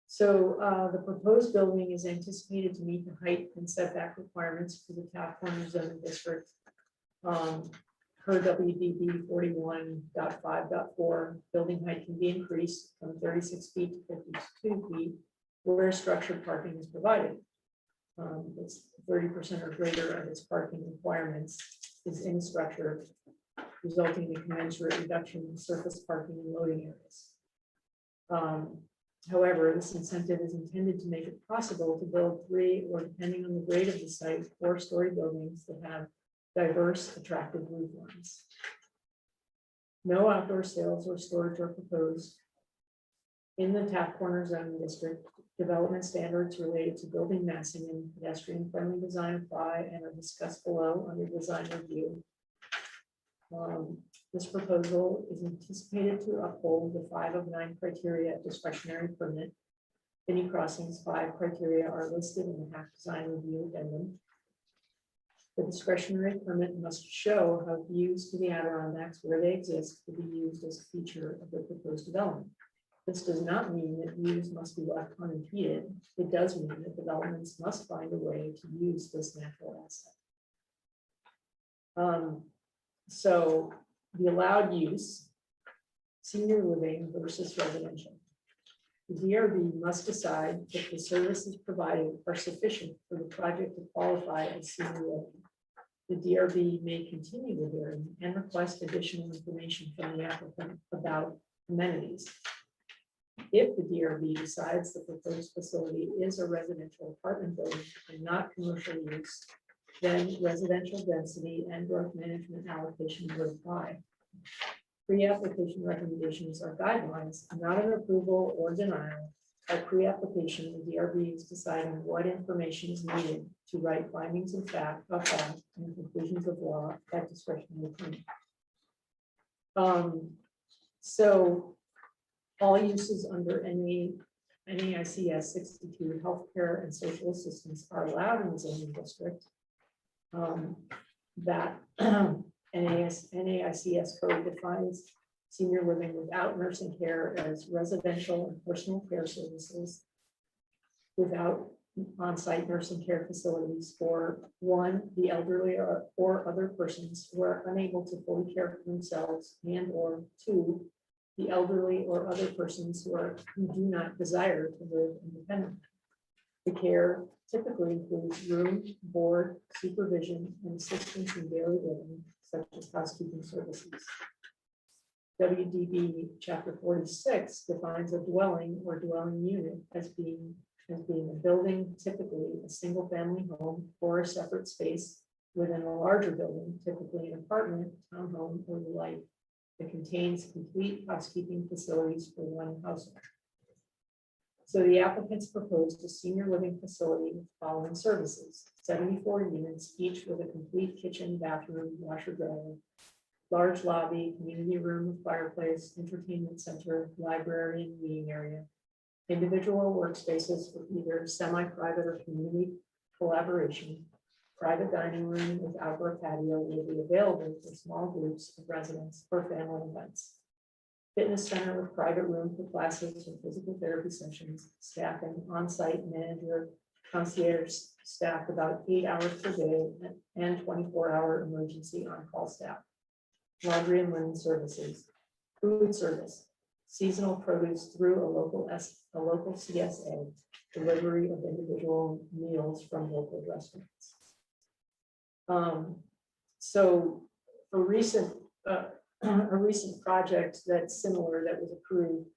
So the proposed building is anticipated to meet the height and setback requirements for the Taft Corner zoning district. Per WDB 41.5.4, building height can be increased from 36 feet to 52 feet where structured parking is provided. It's 30% or greater of its parking requirements is in structure, resulting in commensurate reduction in surface parking and loading areas. However, this incentive is intended to make it possible to build 3, or depending on the grade of the site, 4-story buildings that have diverse, attractive roof lines. No outdoor sales or storage are proposed. In the Taft Corner zoning district, development standards related to building massing and pedestrian-friendly design apply and are discussed below under design review. This proposal is anticipated to uphold the 5 of 9 criteria discretionary permit. Any crossings 5 criteria are listed in the hack design review addendum. The discretionary permit must show how views to the Adirondacks where they exist will be used as a feature of the proposed development. This does not mean that views must be left unimpeded. It does mean that developments must find a way to use this natural asset. So the allowed use, senior living versus residential. The DRB must decide if the services provided are sufficient for the project to qualify as senior living. The DRB may continue the hearing and request additional information from the applicant about amenities. If the DRB decides the proposed facility is a residential apartment building and not commercial use, then residential density and growth management allocation would apply. Pre-application recommendations are guidelines, not an approval or denial. At pre-application, the DRB is deciding what information is needed to write findings of fact and conclusions of law at discretionary permit. So all uses under NAICS 62 healthcare and social assistance are allowed in the zoning district. That NAICS code defines senior living without nursing care as residential and personal care services without on-site nursing care facilities for 1, the elderly or other persons who are unable to fully care for themselves, and or 2, the elderly or other persons who do not desire to live independently. The care typically includes room, board, supervision, and assistance in daily living, such as housekeeping services. WDB Chapter 46 defines a dwelling or dwelling unit as being a building, typically a single-family home or a separate space within a larger building, typically an apartment, townhome, or the like, that contains complete housekeeping facilities for one household. So the applicants proposed a senior living facility with the following services: 74 units, each with a complete kitchen, bathroom, washer, dryer, large lobby, community room with fireplace, entertainment center, library, and meeting area. Individual workspaces for either semi-private or community collaboration. Private dining room with outdoor patio will be available for small groups of residents or family events. Fitness center with private room for classes or physical therapy sessions. Staffing on-site manager, concierge staff about 8 hours per day and 24-hour emergency on-call staff. Laundry and linen services. Food service. Seasonal produce through a local CSA. Delivery of individual meals from local restaurants. So a recent project that's similar that was approved,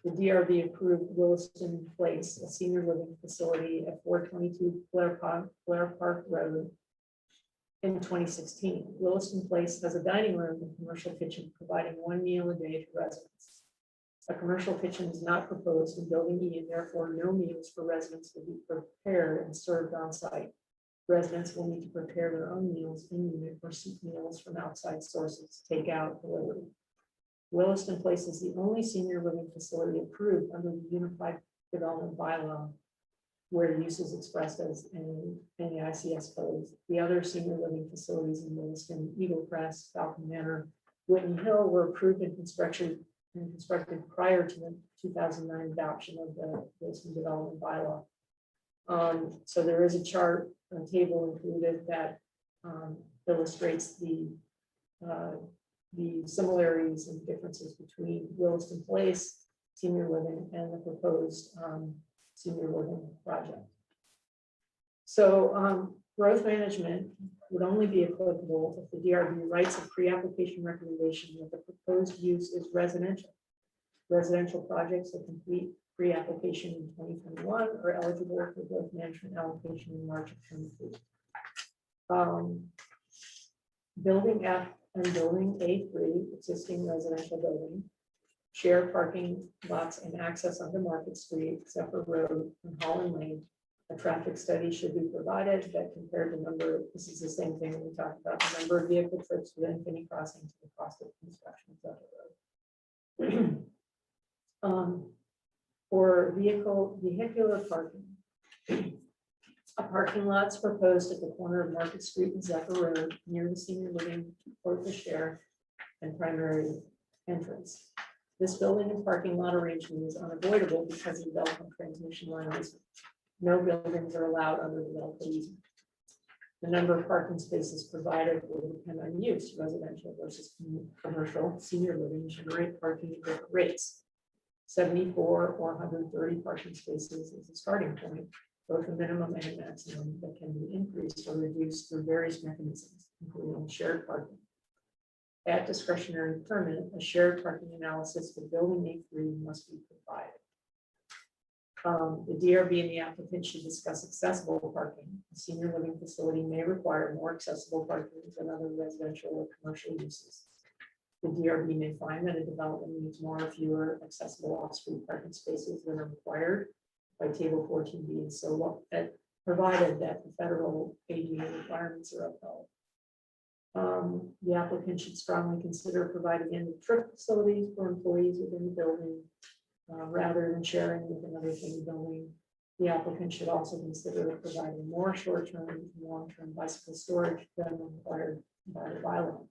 the DRB approved Williston Place, a senior living facility at 422 Blair Park Road in 2016. Williston Place has a dining room and commercial kitchen providing 1 meal a day to residents. A commercial kitchen is not proposed in Building E, and therefore no meals for residents will be prepared and served on site. Residents will need to prepare their own meals in unit or seek meals from outside sources, takeout, delivery. Williston Place is the only senior living facility approved under the Unified Development Bylaw, where use is expressed as any ICS codes. The other senior living facilities in Williston, Eagle Crest, Falcon Manor, Whitney Hill were approved and constructed prior to the 2009 adoption of the Williston Development Bylaw. So there is a chart, a table included that illustrates the similarities and differences between Williston Place, senior living, and the proposed senior living project. So growth management would only be applicable if the DRB writes a pre-application recommendation that the proposed use is residential. Residential projects that complete pre-application in 2021 are eligible for growth management allocation in March of 2023. Building F and building A3, existing residential building, shared parking lots and access onto Market Street, Zephyr Road, and Holland Lane. A traffic study should be provided that compared the number, this is the same thing we talked about, the number of vehicle trips within Finney Crossing to the cost of construction of Zephyr Road. For vehicular parking. A parking lot's proposed at the corner of Market Street and Zephyr Road near the senior living Port of Share and primary entrance. This building and parking lot arrangement is unavoidable because of the Belcom transmission line easement. No buildings are allowed under the Belcom easement. The number of parking spaces provided will depend on use, residential versus commercial. Senior living generate parking at different rates. 74 or 130 parking spaces is a starting point, both a minimum and a maximum that can be increased or reduced through various mechanisms, including shared parking. At discretionary permit, a shared parking analysis for building A3 must be provided. The DRB and the applicant should discuss accessible parking. A senior living facility may require more accessible parking than other residential or commercial uses. The DRB may find that a development needs more or fewer accessible off-street parking spaces than are required by table 14B, and so provided that the federal ADA requirements are upheld. The applicant should strongly consider providing end-of-trip facilities for employees within the building rather than sharing with another city building. The applicant should also consider providing more short-term and long-term bicycle storage than required by the bylaw.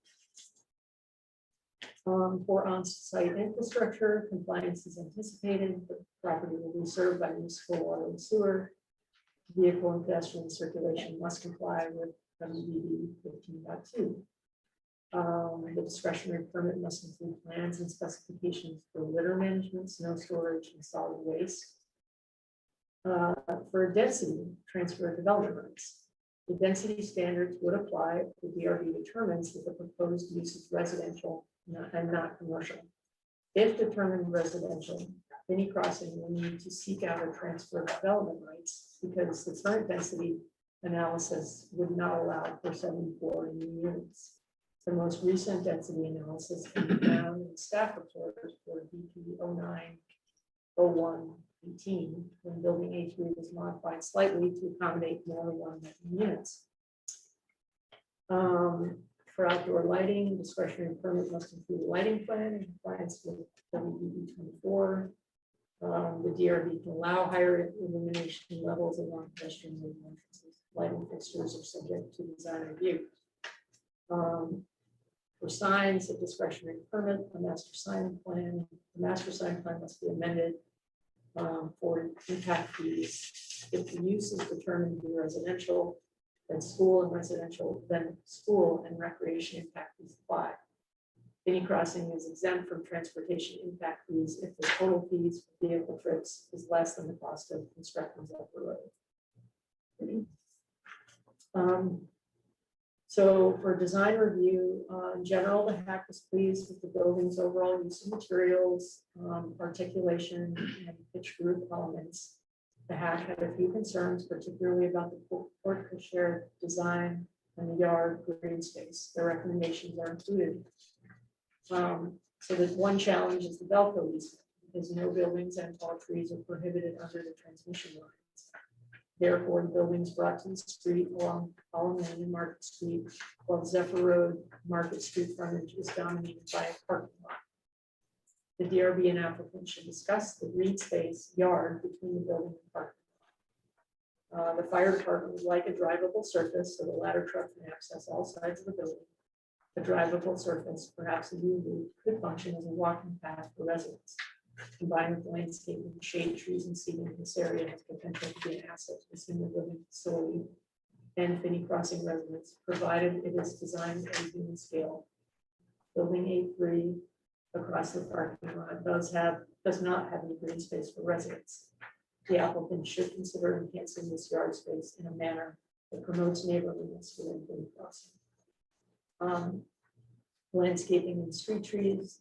For on-site infrastructure, compliance is anticipated. The property will be served by municipal water and sewer. Vehicle and pedestrian circulation must comply with WDB 15.2. The discretionary permit must include plans and specifications for litter management, snow storage, and solid waste. For density, transfer development rights. The density standards would apply if the DRB determines that the proposed use is residential and not commercial. If determined residential, Finney Crossing will need to seek out or transfer development rights because the current density analysis would not allow for 74 new units. The most recent density analysis can be found in staff report for DP 09/01/18 when building A3 was modified slightly to accommodate more than 1 million units. For outdoor lighting, discretionary permit must include a lighting plan in compliance with WDB 24. The DRB can allow higher illumination levels along pedestrian entrances. Lighting fixtures are subject to design review. For signs, a discretionary permit, a master sign plan. The master sign plan must be amended for impact fees. If the use is determined to be residential, then school and recreation impact fees apply. Finney Crossing is exempt from transportation impact fees if the total fees for vehicle trips is less than the cost of constructing Zephyr Road. So for design review, in general, the HAC was pleased with the building's overall use of materials, articulation, and pitch group elements. The HAC had a few concerns, particularly about the port share design and the yard green space. Their recommendations are included. So that one challenge is the Belco easement, because no buildings and tall trees are prohibited under the transmission lines. Therefore, the buildings brought to the street along Holland Lane and Market Street, while Zephyr Road, Market Street frontage is dominated by a parking lot. The DRB and applicant should discuss the green space yard between the building and parking lot. The fire department would like a drivable surface so the ladder truck can access all sides of the building. A drivable surface, perhaps a U-loop, could function as a walking path for residents. Combined with landscaping, shade trees and seating, this area has potential to be an asset to the senior living facility and Finney Crossing residents, provided it is designed at a human scale. Building A3 across the parking lot does not have any green space for residents. The applicant should consider enhancing this yard space in a manner that promotes neighborliness within Finney Crossing. Landscaping and street trees,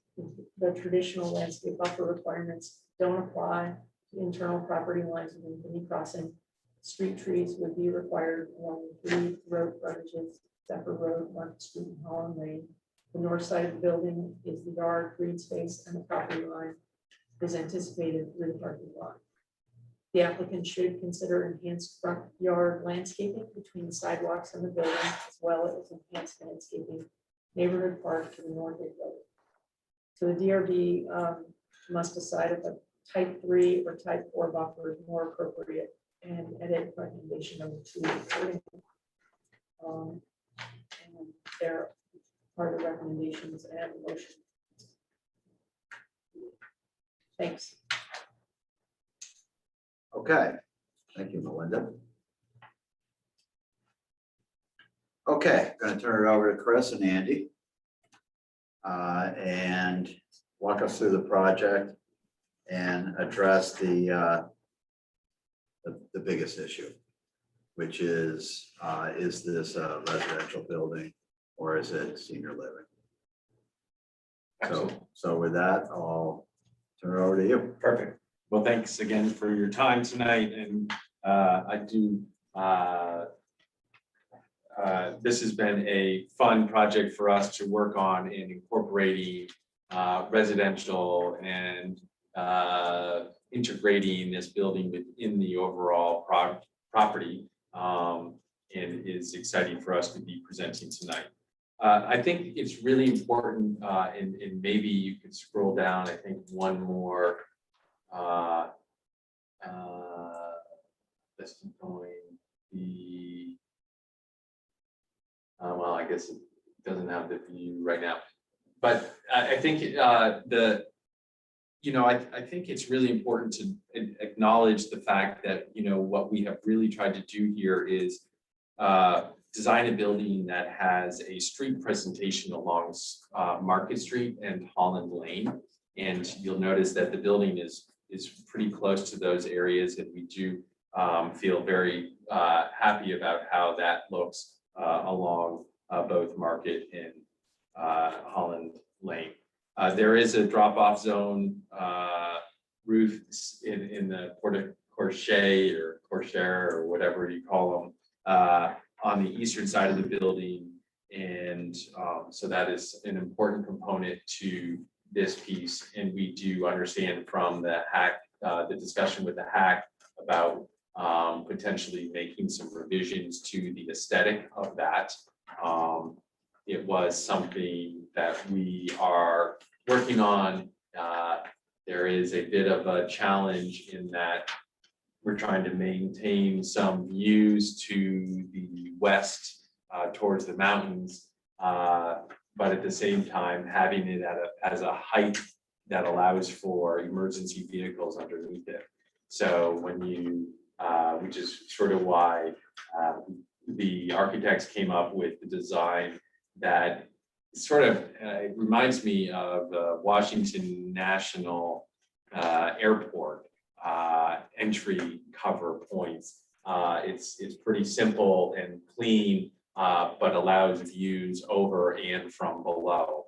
the traditional landscape buffer requirements don't apply to internal property lines within Finney Crossing. Street trees would be required along the 3 road frontages, Zephyr Road, Market Street, and Holland Lane. The north side of the building is the yard, green space, and the property line is anticipated through the parking lot. The applicant should consider enhanced front yard landscaping between the sidewalks and the building, as well as enhanced landscaping neighborhood park to the north of the building. So the DRB must decide if a type 3 or type 4 buffer is more appropriate and edit recommendation number 2 accordingly. And there are the recommendations and the motion. Thanks. Okay, thank you, Melinda. Okay, going to turn it over to Chris and Andy. And walk us through the project and address the biggest issue, which is this a residential building or is it senior living? So with that, I'll turn it over to you. Perfect. Well, thanks again for your time tonight, and this has been a fun project for us to work on in incorporating residential and integrating this building within the overall property, and is exciting for us to be presenting tonight. I think it's really important, and maybe you could scroll down, I think one more. Let's keep going. Well, I guess it doesn't have the view right now, but I think I think it's really important to acknowledge the fact that, what we have really tried to do here is design a building that has a street presentation along Market Street and Holland Lane. And you'll notice that the building is pretty close to those areas, and we do feel very happy about how that looks along both Market and Holland Lane. There is a drop-off zone roof in the porte-cochere or corsaire or whatever you call them on the eastern side of the building, and so that is an important component to this piece. And we do understand from the HAC, the discussion with the HAC about potentially making some revisions to the aesthetic of that. It was something that we are working on. There is a bit of a challenge in that we're trying to maintain some views to the west towards the mountains, but at the same time having it as a height that allows for emergency vehicles underneath it. So when you, which is sort of why the architects came up with the design that sort of it reminds me of the Washington National Airport entry cover points. It's pretty simple and clean, but allows views over and from below.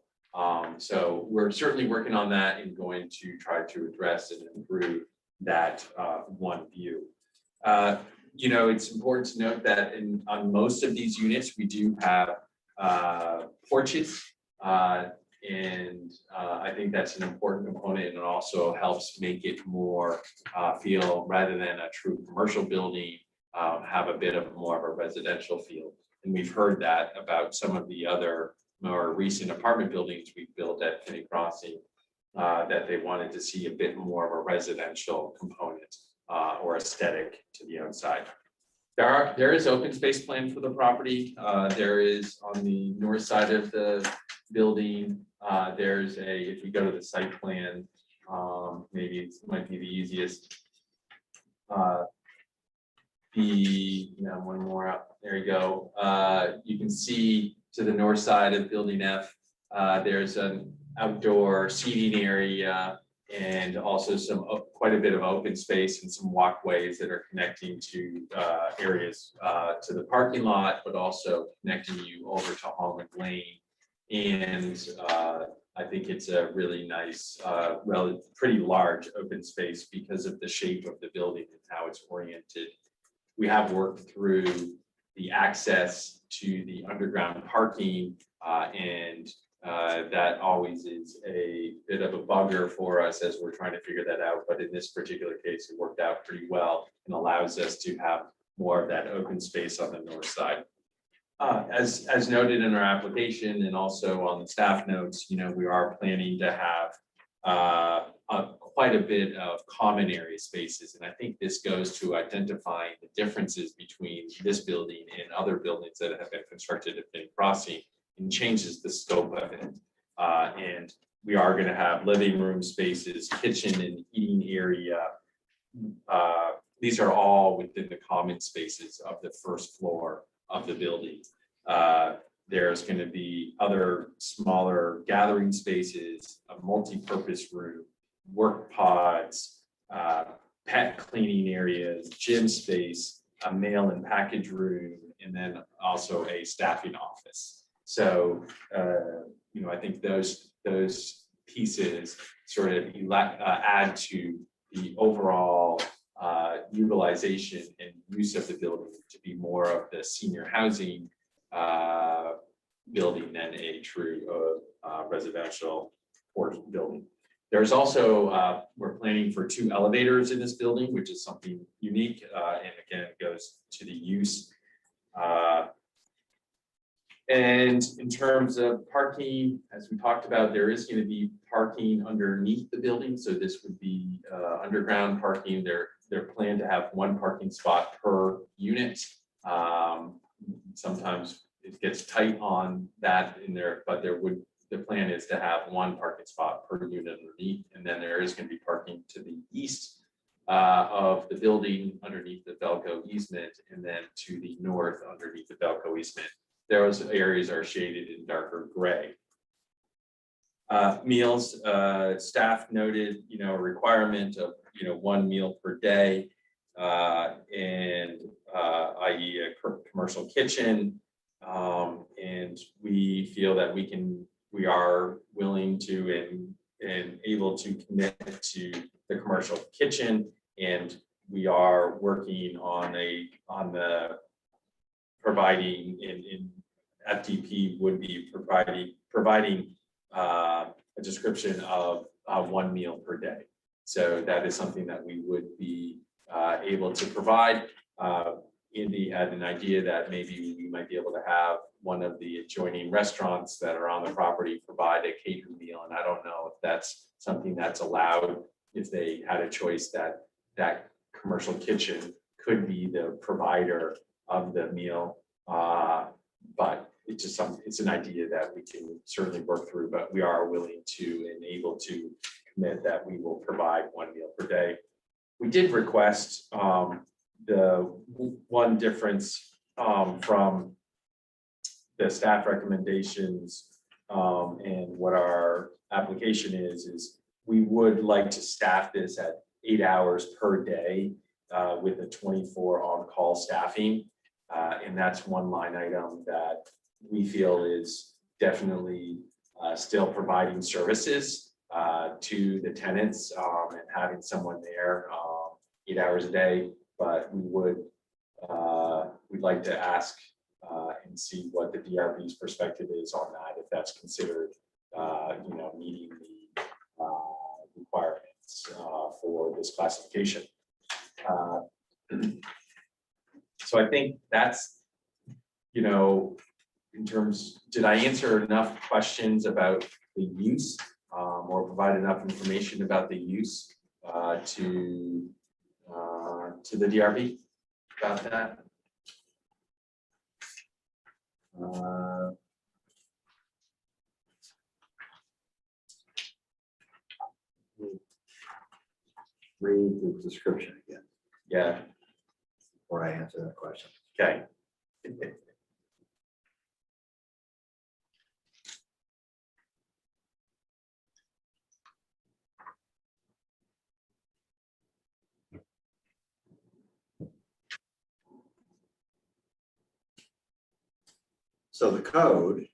So we're certainly working on that and going to try to address and improve that one view. It's important to note that on most of these units, we do have porches, and I think that's an important component, and it also helps make it more feel, rather than a true commercial building, have a bit of more of a residential feel. And we've heard that about some of the other more recent apartment buildings we've built at Penny Crossing, that they wanted to see a bit more of a residential component or aesthetic to the outside. There is open space plan for the property. There is on the north side of the building. There's if we go to the site plan, maybe it might be the easiest. One more up. There you go. You can see to the north side of building F, there's an outdoor seating area and also quite a bit of open space and some walkways that are connecting to areas to the parking lot, but also connecting you over to Hallman Lane. And I think it's a really nice, pretty large open space because of the shape of the building and how it's oriented. We have worked through the access to the underground parking and that always is a bit of a bugger for us as we're trying to figure that out. But in this particular case, it worked out pretty well and allows us to have more of that open space on the north side. As noted in our application and also on the staff notes, we are planning to have quite a bit of common area spaces. And I think this goes to identifying the differences between this building and other buildings that have been constructed at Penny Crossing and changes the scope of it. And we are going to have living room spaces, kitchen and eating area. These are all within the common spaces of the first floor of the building. There's going to be other smaller gathering spaces, a multi-purpose room, work pods, pet cleaning areas, gym space, a mail and package room, and then also a staffing office. So, I think those pieces sort of add to the overall utilization and use of the building to be more of the senior housing building than a true residential building. There's also, we're planning for 2 elevators in this building, which is something unique. And again, it goes to the use. And in terms of parking, as we talked about, there is going to be parking underneath the building. So this would be underground parking. They're planned to have 1 parking spot per unit. Sometimes it gets tight on that in there, but the plan is to have 1 parking spot per unit underneath. And then there is going to be parking to the east of the building underneath the Velco easement, and then to the north underneath the Velco easement. Those areas are shaded in darker gray. Meals, staff noted, a requirement of, 1 meal per day, and i.e. a commercial kitchen. And we feel that we are willing to and able to commit to the commercial kitchen, and we are working on the providing in FDP would be providing a description of 1 meal per day. So that is something that we would be able to provide. Indy had an idea that maybe we might be able to have one of the adjoining restaurants that are on the property provide a catered meal. And I don't know if that's something that's allowed, if they had a choice that commercial kitchen could be the provider of the meal. But it's just it's an idea that we can certainly work through, but we are willing to and able to commit that we will provide 1 meal per day. We did request the one difference from the staff recommendations and what our application is we would like to staff this at 8 hours per day with a 24 on-call staffing. And that's one line item that we feel is definitely still providing services to the tenants and having someone there 8 hours a day. But we'd like to ask and see what the DRB's perspective is on that, if that's considered, meeting the requirements for this classification. So I think that's, you know, in terms, did I answer enough questions about the use? Or provide enough information about the use to the DRB about that? Read the description again Yeah, before I answer that question. okay. So the code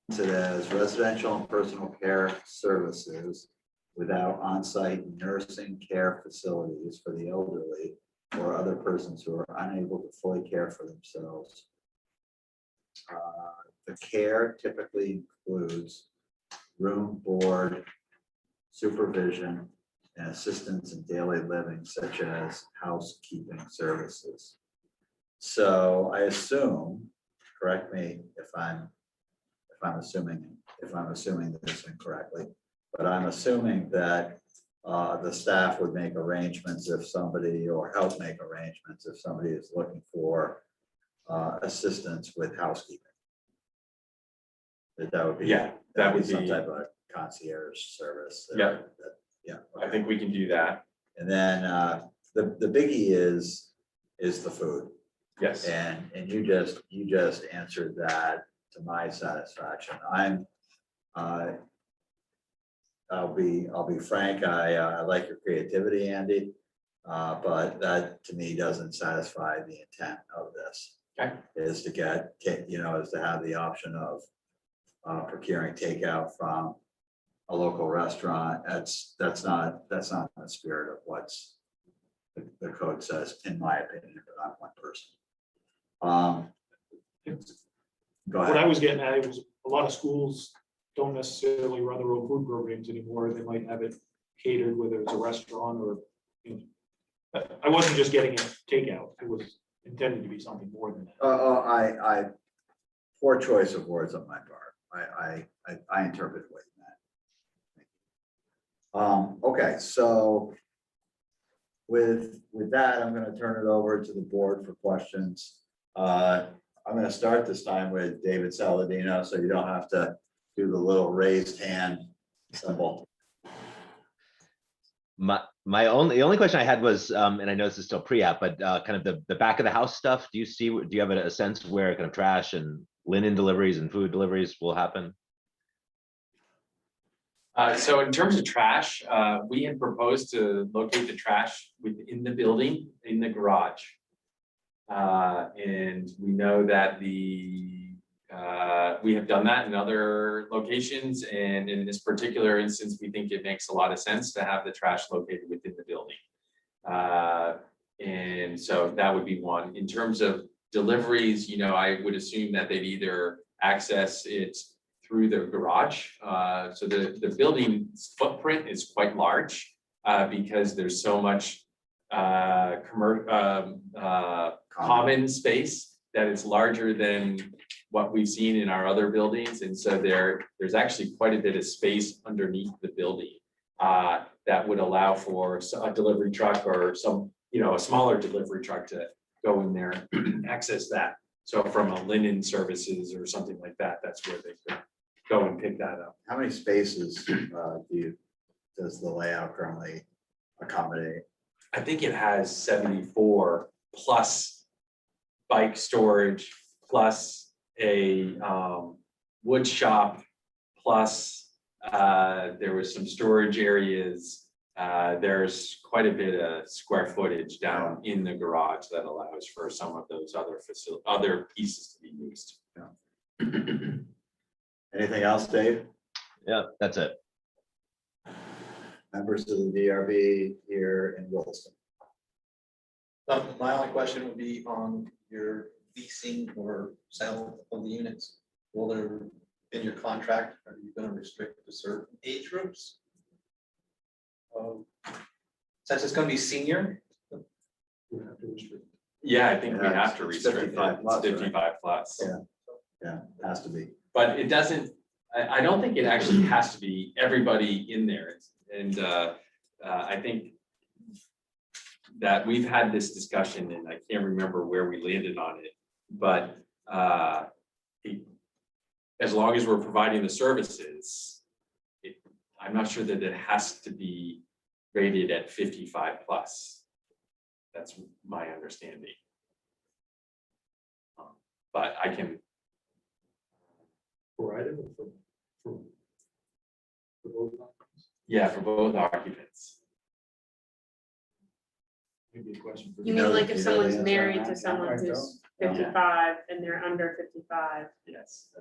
it as residential and personal care services without on-site nursing care facilities for the elderly or other persons who are unable to fully care for themselves. The care typically includes room, board, supervision, and assistance in daily living, such as housekeeping services. So I assume, correct me if I'm assuming this incorrectly, but I'm assuming that the staff would make arrangements if somebody, or help make arrangements if somebody is looking for assistance with housekeeping. That would be, Yeah, that would some be, type of concierge service. Yeah. Yeah. I think we can do that. And then the biggie is the food. Yes. And you just answered that to my satisfaction. I'll be frank, I like your creativity, Andy. But that to me doesn't satisfy the intent of this. Okay. Is to get, is to have the option of procuring takeout from a local restaurant. That's not the spirit of what's the code says, in my opinion, but I'm one person. Go What I ahead. was getting at, it was a lot of schools don't necessarily run their own food programs anymore. They might have it catered, whether it's a restaurant or, you know, I wasn't just getting a takeout. It was intended to be something more than that. I poor choice of words on my part. I interpret it like that. Okay, so with that, I'm going to turn it over to the board for questions. I'm going to start this time with David Saladino, so you don't have to do the little raised hand symbol. The only question I had was, and I know this is still pre-app, but kind of the back of the house stuff. Do you have a sense where kind of trash and linen deliveries and food deliveries will happen? So in terms of trash, we had proposed to locate the trash within the building, in the garage. And we know that we have done that in other locations, and in this particular instance, we think it makes a lot of sense to have the trash located within the building. And so that would be one. In terms of deliveries, I would assume that they'd either access it through the garage. So the building's footprint is quite large because there's so much common space that it's larger than what we've seen in our other buildings. And so there's actually quite a bit of space underneath the building that would allow for a delivery truck or some, a smaller delivery truck to go in there and access that. So from a linen services or something like that, that's where they could go and pick that up. How many spaces does the layout currently accommodate? I think it has 74 plus bike storage, plus a wood shop, plus there was some storage areas. There's quite a bit of square footage down in the garage that allows for some of those other pieces to be used. Yeah. Anything else, Dave? Yeah, that's it. Members of the DRB here in Williston. My only question would be on your leasing or sale of the units. Will there, in your contract, are you going to restrict to certain age groups? Since it's gonna be senior, We have to restrict. Yeah, I think we Yeah, have to it's restrict 55 it. plus, It's right? 55 plus. Yeah. Yeah, has to be. But it doesn't, I don't think it actually has to be everybody in there. And I think that we've had this discussion and I can't remember where we landed on it, but as long as we're providing the services, I'm not sure that it has to be rated at 55 plus. That's my understanding. But I can, For item or for both options? yeah, for both occupants. Maybe a question for. You know- mean like you if know the someone's answer on married that? to someone I who's don't. 55 and they're under 55? Yes.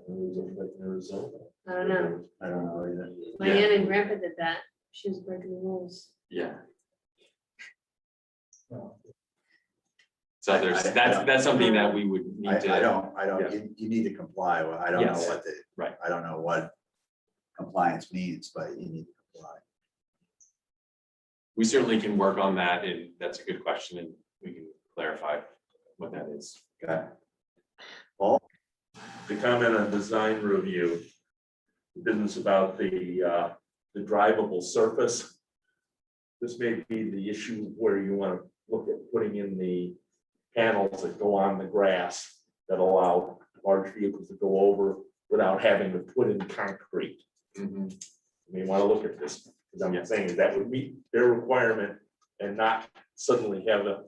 Arizona. I don't know. I don't know either. My Yeah. aunt and grandpa did that. She was breaking the rules. Yeah. Well, So there's, that's something that we would need to. I don't, Yeah. you need to comply. Well, I don't know Yes. what the. Right. I don't know what compliance means, but you need to comply. We certainly can work on that, and that's a good question, and we can clarify what that is. Okay. To comment on design review, business about the drivable surface. This may be the issue where you want to look at putting in the panels that go on the grass that allow large vehicles to go over without having to put in concrete. Mhm. You may want to look at this, because I'm saying that would meet their requirement and not suddenly have a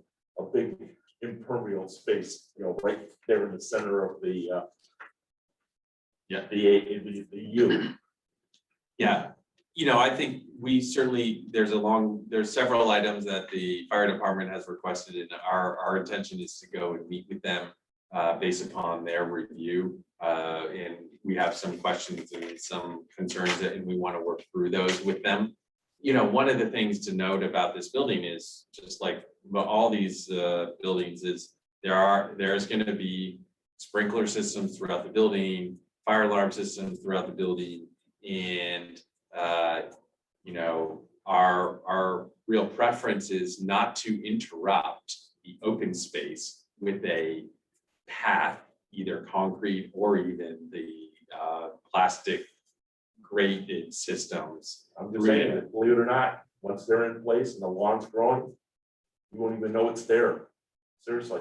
big impermeable space, right there in the center of the Yeah. the U. Yeah, I think we certainly, there's several items that the fire department has requested, and our intention is to go and meet with them based upon their review. And we have some questions and some concerns that, and we want to work through those with them. One of the things to note about this building is, just like all these buildings, is there's going to be sprinkler systems throughout the building, fire alarm systems throughout the building, and our real preference is not to interrupt the open space with a path, either concrete or even the plastic graded systems. I'm just saying that, believe it or not, once they're in place and the lawn's growing, you won't even know it's there. Seriously.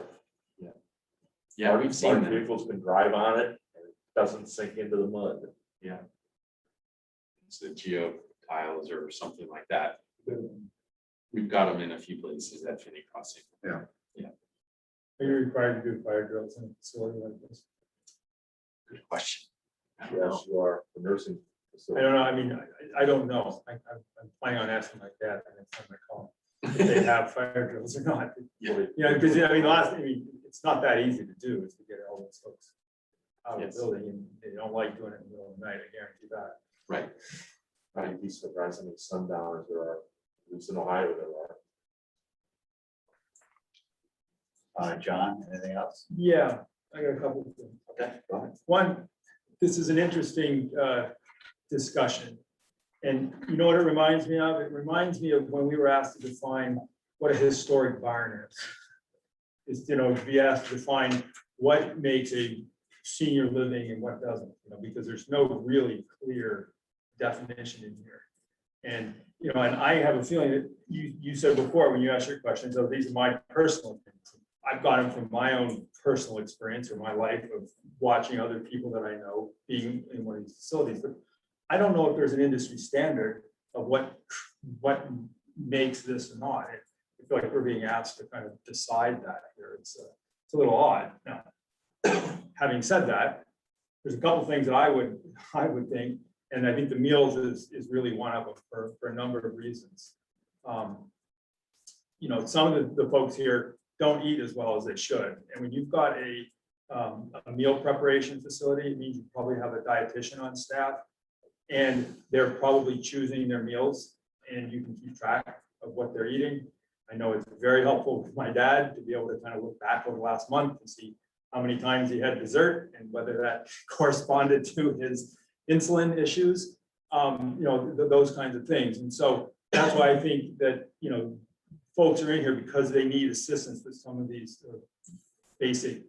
Yeah, we've seen Large that. vehicles can drive on it and it doesn't sink into the mud. It's the geo tiles or something like that. We've got them in a few places at Finney Crossing. Are you required to do fire drills in a facility like this? Good question. I don't know. Yes, you are, the nursing. I facility. don't know, I mean, I don't know. I'm planning on asking my dad the next time I call, if they have fire drills or not. Yeah. Because, it's not that easy to do, is to get all those folks out of Yes. the building, and they don't like doing it in the middle of the night, I guarantee that. Right. I'd be surprised how many sundowners there are, at least in Ohio there are. John, anything else? Yeah, I got a couple of things. Okay, go ahead. One, this is an interesting discussion. And you know what it reminds me of? It reminds me of when we were asked to define what a historic barn is. To be asked to define what makes a senior living and what doesn't, because there's no really clear definition in here. And, and I have a feeling that you said before, when you asked your questions, oh, these are my personal opinions. I've got them from my own personal experience or my life of watching other people that I know being in one of these facilities. But I don't know if there's an industry standard of what makes this or not. I feel like we're being asked to kind of decide that here. It's a little odd. Now, having said that, there's a couple things that I would think, and I think the meals is really one of them for a number of reasons. Some of the folks here don't eat as well as they should. And when you've got a meal preparation facility, it means you probably have a dietitian on staff, and they're probably choosing their meals, and you can keep track of what they're eating. I know it's very helpful with my dad to be able to kind of look back over the last month and see how many times he had dessert and whether that corresponded to his insulin issues, those kinds of things. And so that's why I think that, folks are in here because they need assistance with some of these basic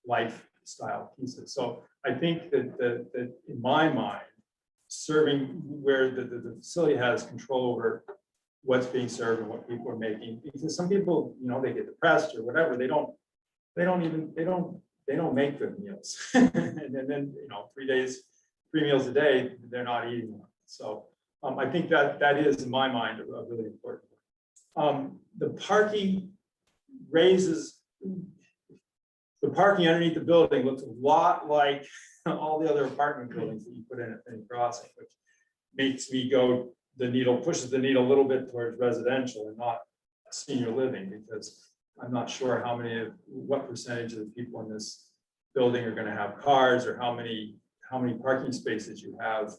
lifestyle pieces. So I think that in my mind, serving where the facility has control over what's being served and what people are making, because some people, you know, they get depressed or whatever, they don't make good meals. And then, you know, 3 meals a day, they're not eating one. So I think that is, in my mind, a really important one. The parking raises, the parking underneath the building looks a lot like all the other apartment buildings that you put in at Penny Crossing, which makes me go, pushes the needle a little bit towards residential and not senior living, because I'm not sure what percentage of the people in this building are gonna have cars, or how many parking spaces you have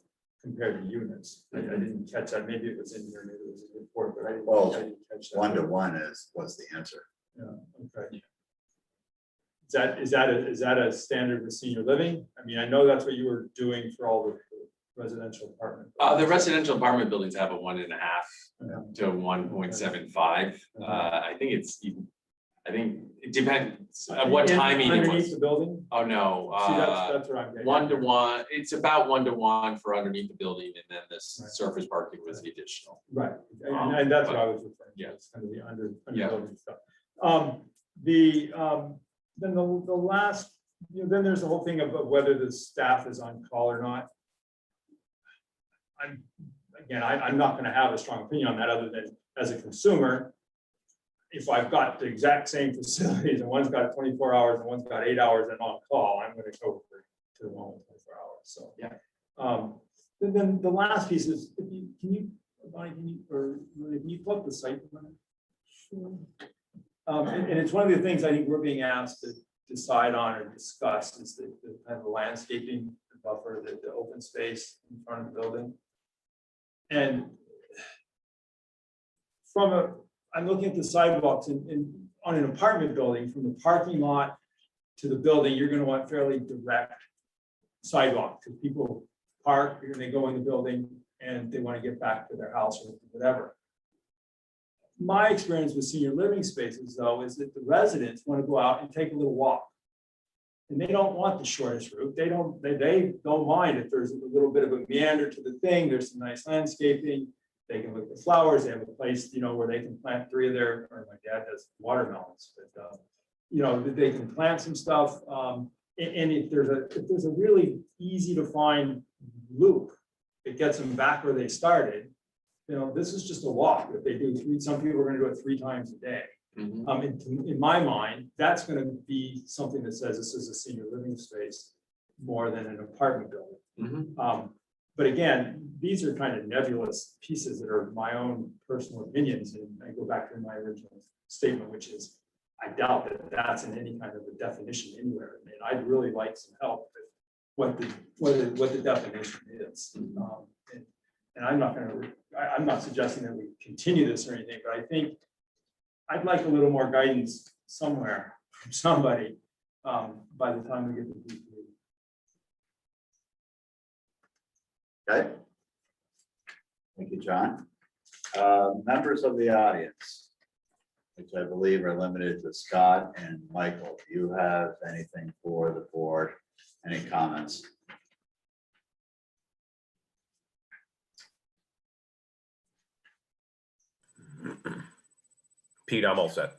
compared to units. I didn't catch that. Maybe it was in here, maybe it was a report, but I didn't catch that. 1-to-1 was the answer. Yeah, okay. Is that a standard with senior living? I mean, I know that's what you were doing for all the residential apartment. The residential apartment buildings have a 1.5 Yeah. to 1.75. I think it depends on what timing it Underneath was. the building? Oh, no. See, that's what I'm getting. 1-to-1, it's about 1-to-1 for underneath the building, and then this Right. surface parking was the additional. Right, and that's what I was referring to. Yeah. It's kind of the under Yeah. building stuff. Then the last, then there's the whole thing of whether the staff is on call or not. I'm not gonna have a strong opinion on that, other than as a consumer, if I've got the exact same facilities and one's got 24 hours and one's got 8 hours and on call, I'm gonna go to the one with 24 hours, so. Yeah. Then the last piece is, Bonnie, can you plug the site plan? And it's one of the things I think we're being asked to decide on or discuss is the kind of landscaping buffer, the open space in front of the building. And I'm looking at the sidewalks on an apartment building, from the parking lot to the building, you're gonna want fairly direct sidewalk, because people park, and they go in the building and they wanna get back to their house or whatever. My experience with senior living spaces, though, is that the residents want to go out and take a little walk. And they don't want the shortest route. They don't mind if there's a little bit of a meander to the thing. There's some nice landscaping. They can look at the flowers. They have a place, you know, where they can plant 3 of their, or my dad does watermelons, but you know, they can plant some stuff. And if there's a really easy to find loop that gets them back where they started, you know, this is just a walk. If they do 3, some people are gonna do it 3 times a day. In my mind, that's gonna be something that says this is a senior living space more than an apartment building. But again, these are kind of nebulous pieces that are my own personal opinions, and I go back to my original statement, which is, I doubt that that's in any kind of a definition anywhere. I mean, I'd really like some help with what the definition is. And I'm not suggesting that we continue this or anything, but I think I'd like a little more guidance somewhere from somebody by the time we get to DP. Okay. Thank you, John. Members of the audience, which I believe are limited to Scott and Michael, do you have anything for the board? Any comments? Pete, I'm all set.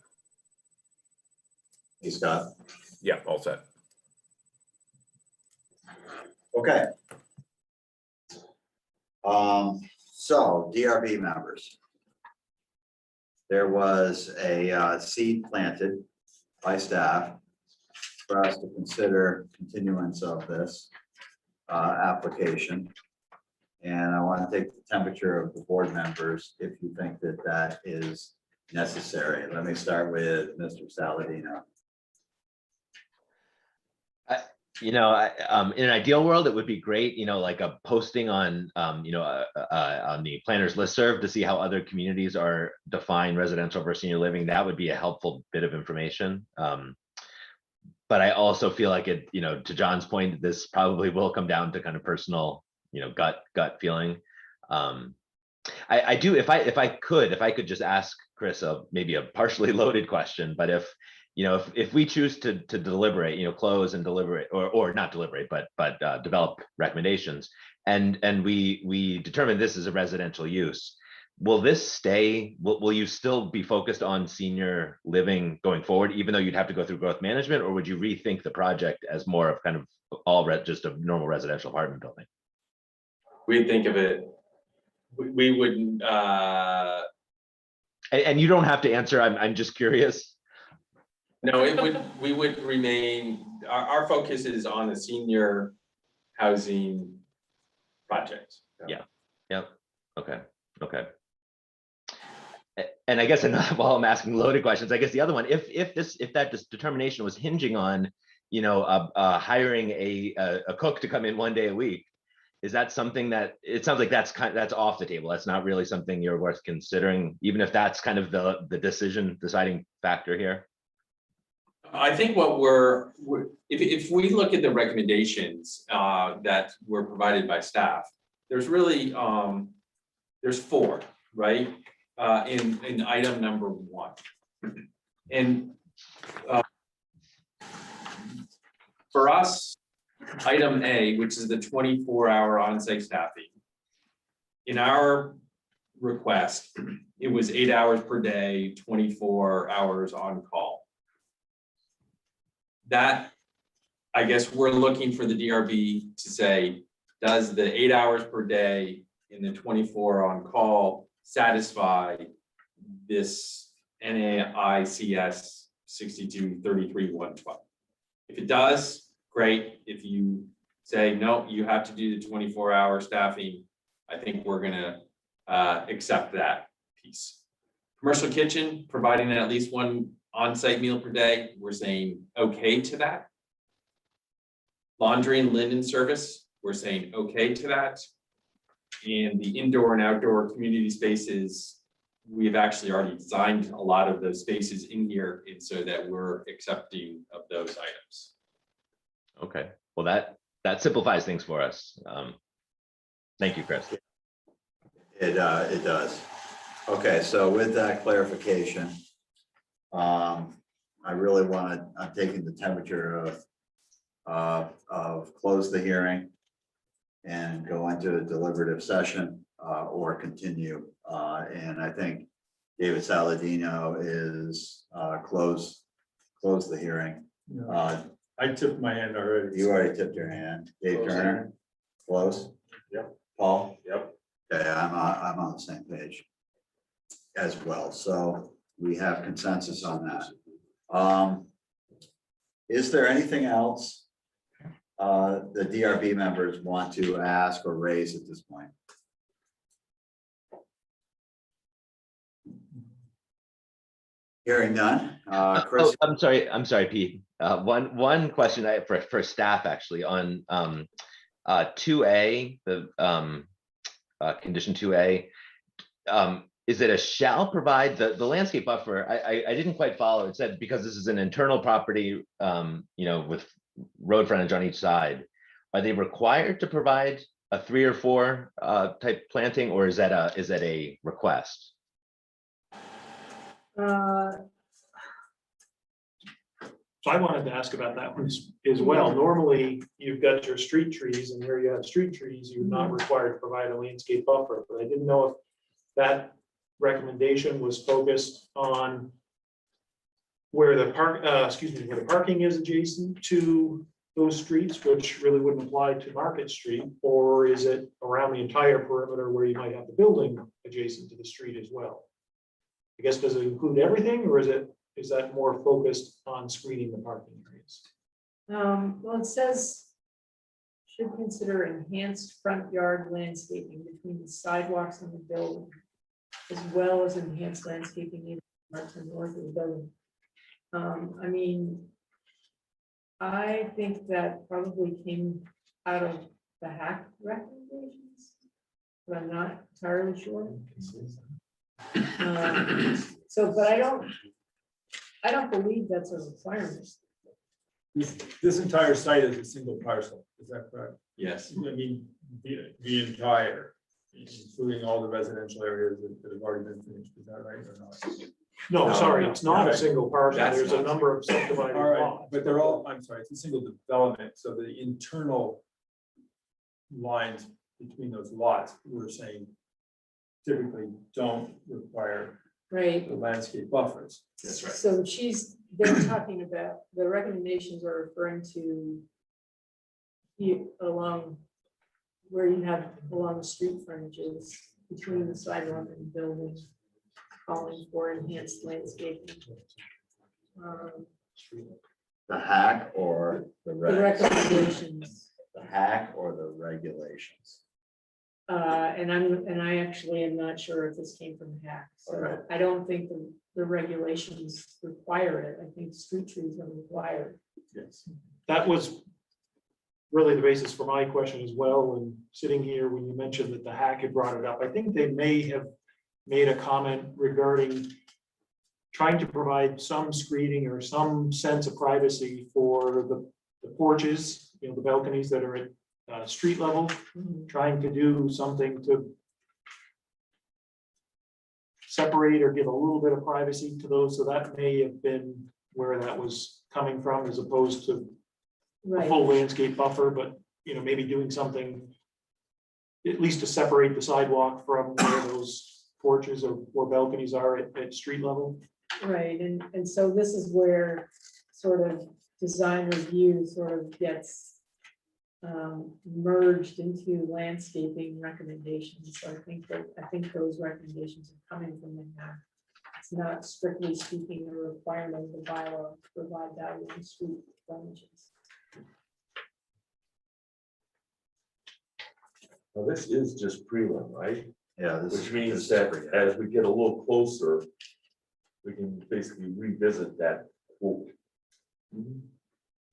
Hey, Scott. Yeah, all set. Okay. So DRB members. There was a seed planted by staff for us to consider continuance of this application. And I want to take the temperature of the board members if you think that that is necessary. Let me start with Mr. Saladino. In an ideal world, it would be great, like a posting on, on the planners listserv to see how other communities are defined residential versus senior living. That would be a helpful bit of information. But I also feel like it, to John's point, this probably will come down to kind of personal, gut feeling. I do, if I could just ask Chris maybe a partially loaded question, but if, if we choose to deliberate, close and deliberate, or not deliberate, but develop recommendations, and we determine this is a residential use, will this stay, will you still be focused on senior living going forward, even though you'd have to go through growth management, or would you rethink the project as more of kind of just a normal residential apartment building? We think of it, we wouldn't, And you don't have to answer, I'm just curious. no, we would remain, our focus is on the senior housing project. Yeah. Yep. Okay. And I guess while I'm asking loaded questions, I guess the other one, if that determination was hinging on, hiring a cook to come in 1 day a week, is that something that, it sounds like that's off the table? That's not really something you're worth considering, even if that's kind of the deciding factor here? I think what if we look at the recommendations that were provided by staff, there's really, there's 4, right? In item number 1. And for us, item A, which is the 24-hour on-site staffing, in our request, it was 8 hours per day, 24 hours on call. That, I guess we're looking for the DRB to say, does the 8 hours per day in the 24 on call satisfy this NAICS 6233-112? If it does, great. If you say, no, you have to do the 24-hour staffing, I think we're gonna accept that piece. Commercial kitchen, providing at least 1 on-site meal per day, we're saying okay to that. Laundry and linen service, we're saying okay to that. And the indoor and outdoor community spaces, we've actually already designed a lot of those spaces in here, and so that we're accepting of those items. Okay, well, that simplifies things for us. Thank you, Chris. It does. Okay, so with that clarification, I really I'm taking the temperature of close the hearing and go into a deliberative session or continue. And I think David Saladino is close the hearing. I tipped my hand already. You already tipped your hand. Dave Close. Turner, close? Yep. Paul? Yep. Okay, I'm on the same page as well. So we have consensus on that. Is there anything else the DRB members want to ask or raise at this point? Hearing none. Chris? Oh, I'm sorry, Pete. One question for staff actually on 2A, the condition 2A. Is it a shall provide the landscape buffer? I didn't quite follow. It said because this is an internal property, with road frontage on each side, are they required to provide a 3 or 4 type planting, or is that a request? So I wanted to ask about that one as well. Normally, you've got your street trees, and where you have street trees, you're not required to provide a landscape buffer, but I didn't know if that recommendation was focused on where the parking is adjacent to those streets, which really wouldn't apply to Market Street, or is it around the entire perimeter where you might have the building adjacent to the street as well? I guess, does it include everything, or is that more focused on screening the parking areas? Well, it says should consider enhanced front yard landscaping between the sidewalks and the building, as well as enhanced landscaping in front and north of the building. I mean, I think that probably came out of the hack recommendations, but I'm not entirely sure. But I don't believe that's a requirement. This entire site is a single parcel, is that correct? Yes. I mean, the entire, including all the residential areas that have already been finished, is that right or not? No, No, sorry, it's not a single parcel. That's There's a not- number of subdivided All right, lots. but they're all, I'm sorry, it's a single development, so the internal lines between those lots, we're saying typically don't require Right, the landscape buffers. That's right. so they're talking about, the recommendations are referring to you along where you have along the street frontages between the sidewalk and the building, calling for enhanced landscaping. The hack or the The regs? recommendations, The hack or the regulations? and I actually am not sure if this came from HAC, so Okay. I don't think the regulations require it. I think street trees are required. Yes. That was really the basis for my question as well. And sitting here, when you mentioned that the hack had brought it up, I think they may have made a comment regarding trying to provide some screening or some sense of privacy for the porches, you know, the balconies that are at street level, trying to do something to separate or give a little bit of privacy to those. So that may have been where that was coming from, as opposed to a Right, full landscape buffer, but, you know, maybe doing something at least to separate the sidewalk from where those porches or balconies are at street level. right, and so this is where sort of design review sort of gets merged into landscaping recommendations. So I think those recommendations are coming from the HAC. It's not strictly speaking a requirement of the bylaw to provide that on street frontages. Well, this is just prelim, right? Yeah, this Which is. means this is that pretty- as we get a little closer, we can basically revisit that quote. You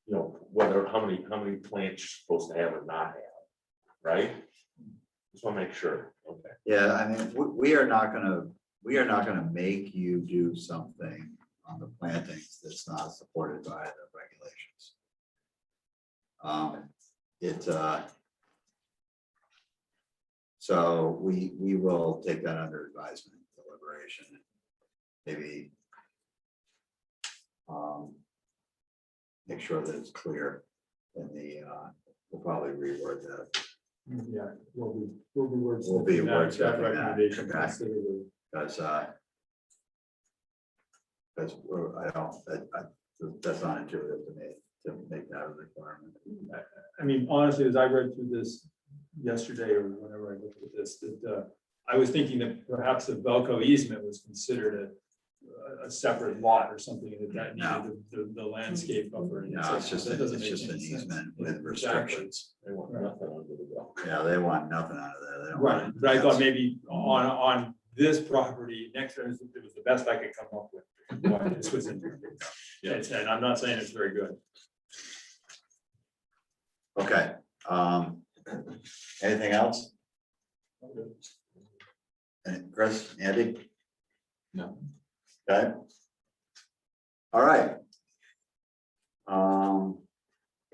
know, whether, how many plants you're supposed to have or not have, right? Just want to make sure, okay. Yeah, I mean, we are not gonna make you do something on the plantings that's not supported by the regulations. So we will take that under advisement, deliberation, maybe make sure that it's clear in the, we'll probably reword that. Yeah, we'll be words. We'll be that wordsmithing that, recommendation okay. considerably. Because that's not intuitive to me, to make that a requirement. I mean, honestly, as I read through this yesterday or whenever I looked at this, that I was thinking that perhaps the Velco easement was considered a separate lot or something that No. needed the landscape buffer. No, it's just, That doesn't it's make just any an sense. easement with Exactly. restrictions. They want nothing under the belt. Yeah, they want nothing out of there. They don't Right, want. but I thought maybe on this property, next to it was the best I could come up with. Why this was in. And I'm not saying it's very good. Okay, anything else? And Chris, Andy? No. Okay. All right.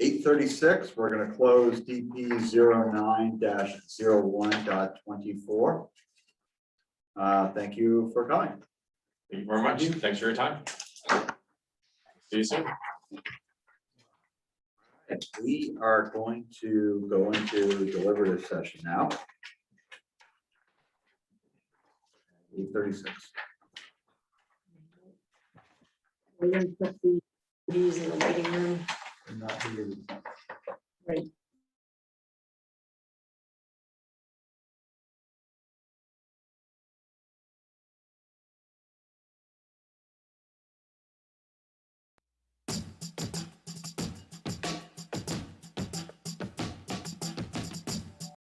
8:36, we're gonna close DP 09-01.24. Thank you for coming. Thank you very much. Thanks for your time. See you soon. We are going to go into deliberative session now. 8:36. We're gonna put these in the waiting room. And not really- Right.